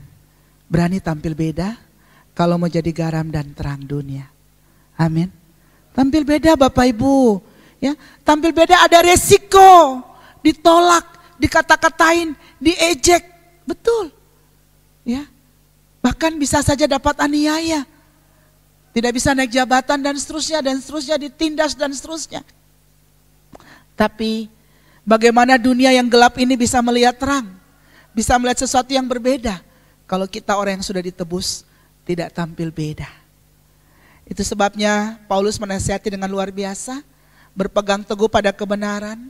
berani tampil beda kalau mau jadi garam dan terang dunia. Amin. Tampil beda Bapak Ibu. Ya, tampil beda ada resiko, ditolak, dikata-katain, diejek. Betul, ya. Bahkan bisa saja dapat aniaya, tidak bisa naik jabatan dan seterusnya, ditindas dan seterusnya. Tapi bagaimana dunia yang gelap ini bisa melihat terang, bisa melihat sesuatu yang berbeda kalau kita orang yang sudah ditebus tidak tampil beda. Itu sebabnya Paulus menasihati dengan luar biasa, berpegang teguh pada kebenaran,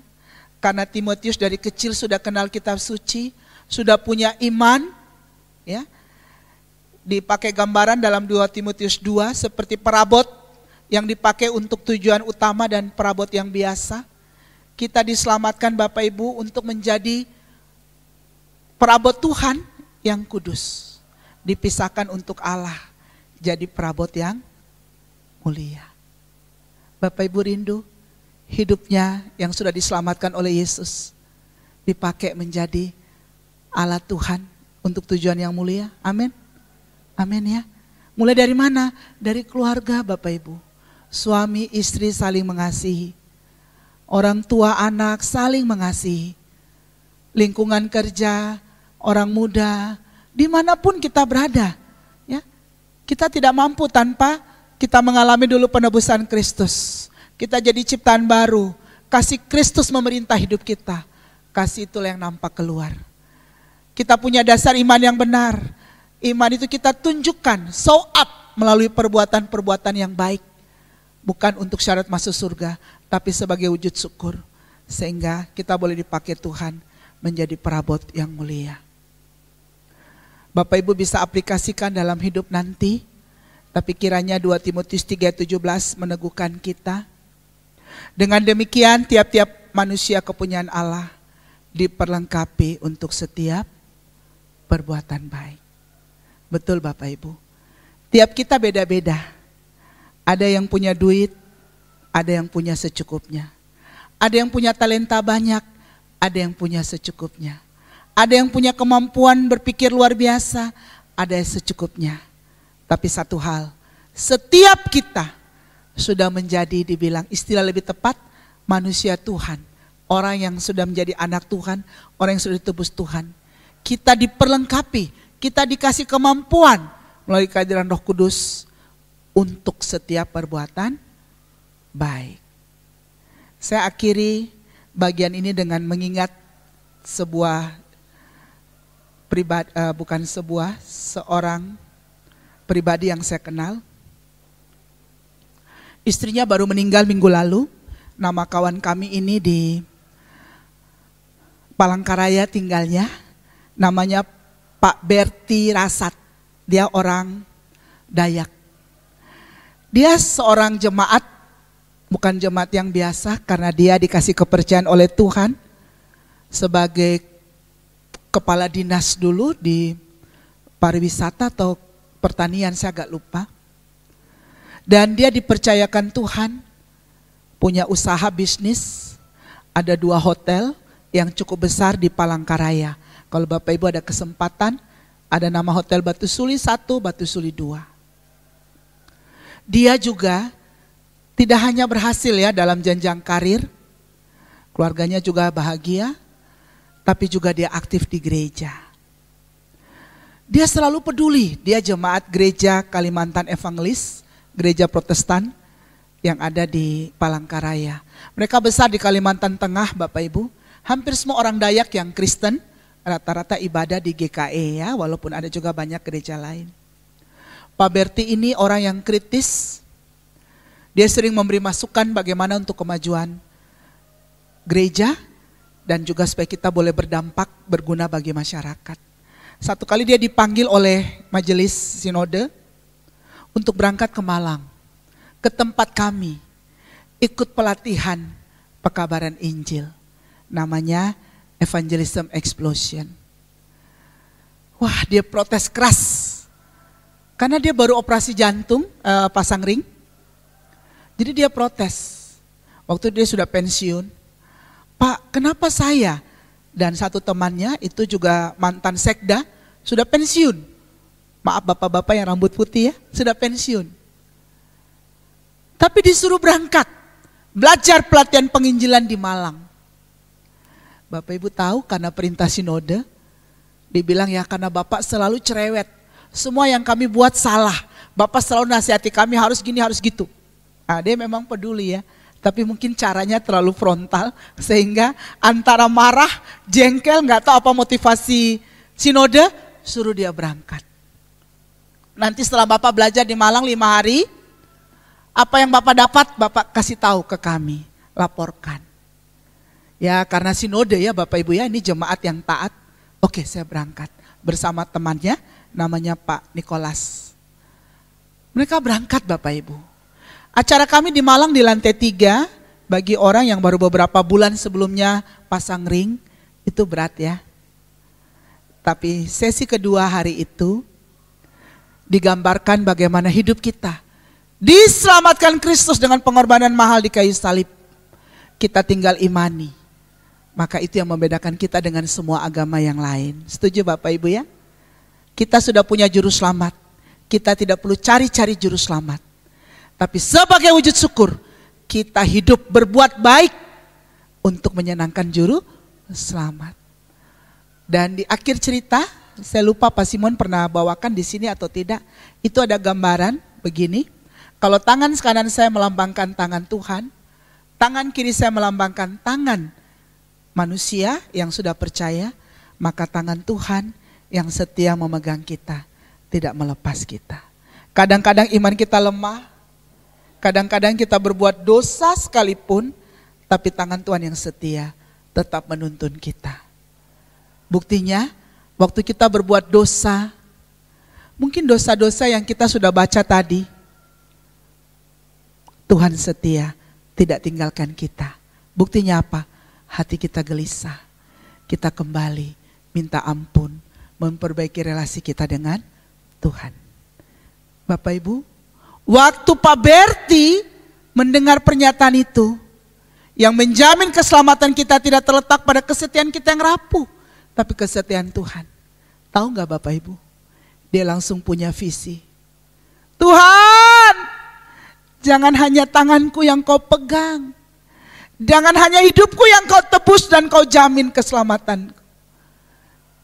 karena Timotius dari kecil sudah kenal kitab suci, sudah punya iman, ya. Dipakai gambaran dalam 2 Timotius 2 seperti perabot yang dipakai untuk tujuan utama dan perabot yang biasa. Kita diselamatkan Bapak Ibu untuk menjadi perabot Tuhan yang kudus, dipisahkan untuk Allah, jadi perabot yang mulia. Bapak Ibu rindu hidupnya yang sudah diselamatkan oleh Yesus dipakai menjadi alat Tuhan untuk tujuan yang mulia. Amin. Amin ya. Mulai dari mana? Dari keluarga Bapak Ibu. Suami istri saling mengasihi. Orang tua anak saling mengasihi. Lingkungan kerja, orang muda, dimanapun kita berada. Ya, kita tidak mampu tanpa kita mengalami dulu penebusan Kristus. Kita jadi ciptaan baru, kasih Kristus memerintah hidup kita. Kasih itulah yang nampak keluar. Kita punya dasar iman yang benar. Iman itu kita tunjukkan, show up melalui perbuatan-perbuatan yang baik. Bukan untuk syarat masuk surga, tapi sebagai wujud syukur. Sehingga kita boleh dipakai Tuhan menjadi perabot yang mulia. Bapak Ibu bisa aplikasikan dalam hidup nanti. Tapi kiranya 2 Timotius 3:17 meneguhkan kita. Dengan demikian tiap-tiap manusia kepunyaan Allah diperlengkapi untuk setiap perbuatan baik. Betul Bapak Ibu. Tiap kita beda-beda. Ada yang punya duit, ada yang punya secukupnya. Ada yang punya talenta banyak, ada yang punya secukupnya. Ada yang punya kemampuan berpikir luar biasa, ada yang secukupnya. Tapi satu hal, setiap kita sudah menjadi, dibilang istilah lebih tepat, manusia Tuhan. Orang yang sudah menjadi anak Tuhan, orang yang sudah ditebus Tuhan. Kita diperlengkapi, kita dikasih kemampuan melalui kehadiran Roh Kudus untuk setiap perbuatan baik. Saya akhiri bagian ini dengan mengingat seorang pribadi yang saya kenal. Istrinya baru meninggal minggu lalu. Nama kawan kami ini di Palangkaraya tinggalnya. Namanya Pak Berti Rasat. Dia orang Dayak. Dia seorang jemaat, bukan jemaat yang biasa, karena dia dikasih kepercayaan oleh Tuhan sebagai kepala dinas dulu di pariwisata atau pertanian, saya agak lupa. Dan dia dipercayakan Tuhan punya usaha bisnis, ada 2 hotel yang cukup besar di Palangkaraya. Kalau Bapak Ibu ada kesempatan, ada nama Hotel Batu Suli 1, Batu Suli 2. Dia juga tidak hanya berhasil ya dalam jenjang karir, keluarganya juga bahagia, tapi juga dia aktif di gereja. Dia selalu peduli, dia jemaat gereja Kalimantan Evangelis, gereja Protestan yang ada di Palangkaraya. Mereka besar di Kalimantan Tengah Bapak Ibu, hampir semua orang Dayak yang Kristen, rata-rata ibadah di GKE ya, walaupun ada juga banyak gereja lain. Pak Berti ini orang yang kritis, dia sering memberi masukan bagaimana untuk kemajuan gereja dan juga supaya kita boleh berdampak, berguna bagi masyarakat. Satu kali dia dipanggil oleh majelis sinode untuk berangkat ke Malang, ke tempat kami, ikut pelatihan pekabaran Injil, namanya Evangelism Explosion. Wah, dia protes keras, karena dia baru operasi jantung, pasang ring. Jadi dia protes. Waktu dia sudah pensiun, Pak, kenapa saya dan satu temannya itu juga mantan sekda sudah pensiun. Maaf bapak-bapak yang rambut putih ya, sudah pensiun. Tapi disuruh berangkat, belajar pelatihan penginjilan di Malang. Bapak Ibu tahu karena perintah sinode, dibilang ya karena Bapak selalu cerewet. Semua yang kami buat salah. Bapak selalu nasihati kami harus gini, harus gitu. Nah, dia memang peduli ya. Tapi mungkin caranya terlalu frontal. Sehingga antara marah, jengkel, gak tahu apa motivasi sinode, suruh dia berangkat. Nanti setelah Bapak belajar di Malang 5 hari, apa yang Bapak dapat, Bapak kasih tahu ke kami. Laporkan. Ya karena sinode ya Bapak Ibu ya, ini jemaat yang taat. Oke, saya berangkat bersama temannya, namanya Pak Nikolas. Mereka berangkat Bapak Ibu. Acara kami di Malang di lantai 3, bagi orang yang baru beberapa bulan sebelumnya pasang ring, itu berat ya. Tapi sesi kedua hari itu, digambarkan bagaimana hidup kita diselamatkan Kristus dengan pengorbanan mahal di kayu salib. Kita tinggal imani. Maka itu yang membedakan kita dengan semua agama yang lain. Setuju Bapak Ibu ya? Kita sudah punya juru selamat. Kita tidak perlu cari-cari juru selamat. Tapi sebagai wujud syukur, kita hidup berbuat baik untuk menyenangkan juru selamat. Dan di akhir cerita, saya lupa Pak Simon pernah bawakan di sini atau tidak. Itu ada gambaran begini. Kalau tangan kanan saya melambangkan tangan Tuhan, tangan kiri saya melambangkan tangan manusia yang sudah percaya, maka tangan Tuhan yang setia memegang kita, tidak melepas kita. Kadang-kadang iman kita lemah, kadang-kadang kita berbuat dosa sekalipun, tapi tangan Tuhan yang setia tetap menuntun kita. Buktinya, waktu kita berbuat dosa, mungkin dosa-dosa yang kita sudah baca tadi, Tuhan setia, tidak tinggalkan kita. Buktinya apa? Hati kita gelisah, kita kembali minta ampun, memperbaiki relasi kita dengan Tuhan. Bapak Ibu, waktu Pak Berti mendengar pernyataan itu, yang menjamin keselamatan kita tidak terletak pada kesetiaan kita yang rapuh, tapi kesetiaan Tuhan. Tahu gak Bapak Ibu? Dia langsung punya visi. Tuhan, jangan hanya tanganku yang kau pegang. Jangan hanya hidupku yang kau tebus dan kau jamin keselamatan.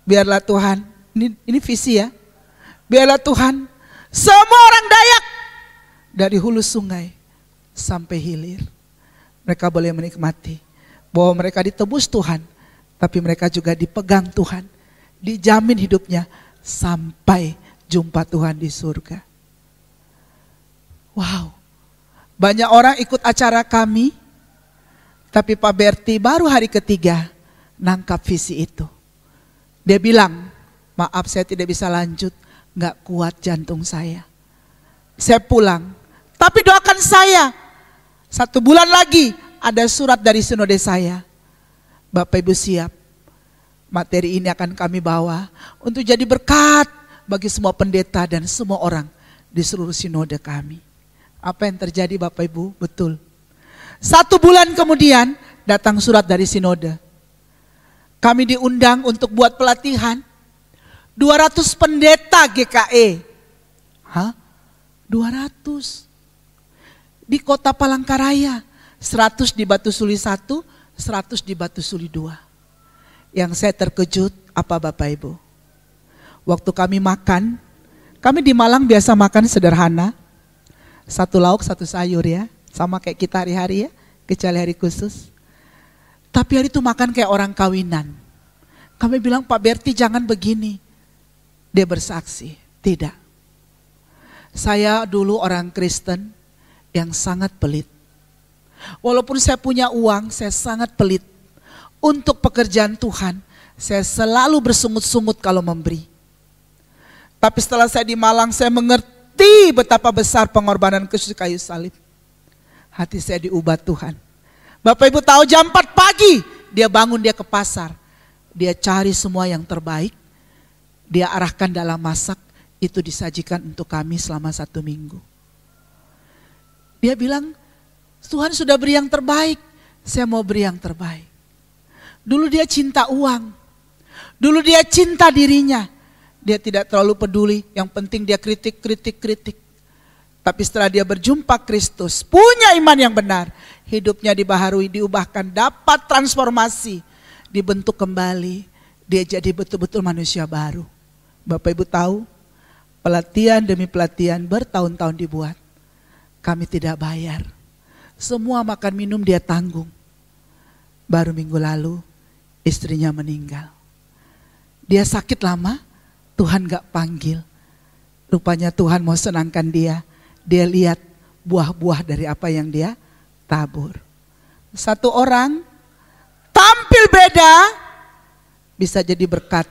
Biarlah Tuhan, ini visi ya. Biarlah Tuhan, semua orang Dayak dari hulu sungai sampai hilir. Mereka boleh menikmati bahwa mereka ditebus Tuhan, tapi mereka juga dipegang Tuhan, dijamin hidupnya sampai jumpa Tuhan di surga. Wow, banyak orang ikut acara kami, tapi Pak Berti baru hari ketiga nangkap visi itu. Dia bilang, maaf saya tidak bisa lanjut, gak kuat jantung saya. Saya pulang, tapi doakan saya. 1 bulan lagi ada surat dari sinode saya. Bapak Ibu siap, materi ini akan kami bawa untuk jadi berkat bagi semua pendeta dan semua orang di seluruh sinode kami. Apa yang terjadi Bapak Ibu? Betul. 1 bulan kemudian datang surat dari sinode. Kami diundang untuk buat pelatihan 200 pendeta GKE. 200 di kota Palangkaraya, 100 di Batu Suli 1, 100 di Batu Suli 2. Yang saya terkejut apa Bapak Ibu? Waktu kami makan, kami di Malang biasa makan sederhana, 1 lauk 1 sayur ya, sama kayak kita hari-hari ya, kecuali hari khusus. Tapi hari itu makan kayak orang kawinan. Kami bilang Pak Berti jangan begini. Dia bersaksi, tidak. Saya dulu orang Kristen yang sangat pelit. Walaupun saya punya uang, saya sangat pelit. Untuk pekerjaan Tuhan, saya selalu bersungut-sungut kalau memberi. Tapi setelah saya di Malang, saya mengerti betapa besar pengorbanan Kristus kayu salib. Hati saya diubah Tuhan. Bapak Ibu tahu jam 4 pagi, dia bangun, dia ke pasar. Dia cari semua yang terbaik. Dia arahkan dalam masak, itu disajikan untuk kami selama 1 minggu. Dia bilang, Tuhan sudah beri yang terbaik, saya mau beri yang terbaik. Dulu dia cinta uang, dulu dia cinta dirinya. Dia tidak terlalu peduli, yang penting dia kritik. Tapi setelah dia berjumpa Kristus, punya iman yang benar, hidupnya dibaharui, diubahkan, dapat transformasi, dibentuk kembali, dia jadi betul-betul manusia baru. Bapak Ibu tahu, pelatihan demi pelatihan bertahun-tahun dibuat. Kami tidak bayar. Semua makan minum dia tanggung. Baru minggu lalu istrinya meninggal. Dia sakit lama, Tuhan gak panggil. Rupanya Tuhan mau senangkan dia. Dia lihat buah-buah dari apa yang dia tabur. 1 orang tampil beda bisa jadi berkat.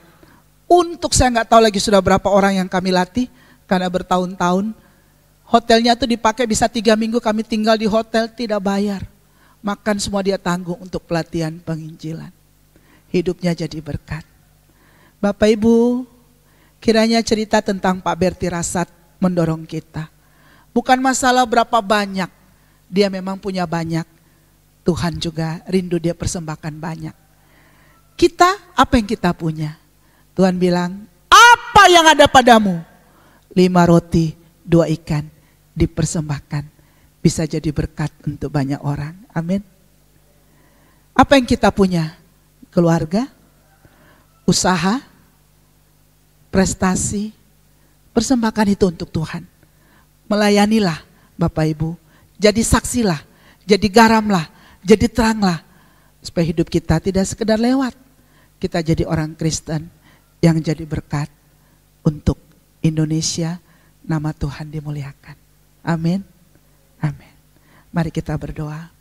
Untuk saya gak tahu lagi sudah berapa orang yang kami latih. Karena bertahun-tahun hotelnya tuh dipakai bisa 3 minggu kami tinggal di hotel tidak bayar. Makan semua dia tanggung untuk pelatihan penginjilan. Hidupnya jadi berkat. Bapak Ibu, kiranya cerita tentang Pak Berti Rasat mendorong kita. Bukan masalah berapa banyak, dia memang punya banyak. Tuhan juga rindu dia persembahkan banyak. Kita, apa yang kita punya? Tuhan bilang, apa yang ada padamu? 5 roti, 2 ikan dipersembahkan. Bisa jadi berkat untuk banyak orang. Amin. Apa yang kita punya? Keluarga, usaha, prestasi, persembahkan itu untuk Tuhan. Melayanilah Bapak Ibu, jadi saksilah, jadi garamlah, jadi teranglah. Supaya hidup kita tidak sekedar lewat. Kita jadi orang Kristen yang jadi berkat untuk Indonesia, nama Tuhan dimuliakan. Amin. Amin. Mari kita berdoa.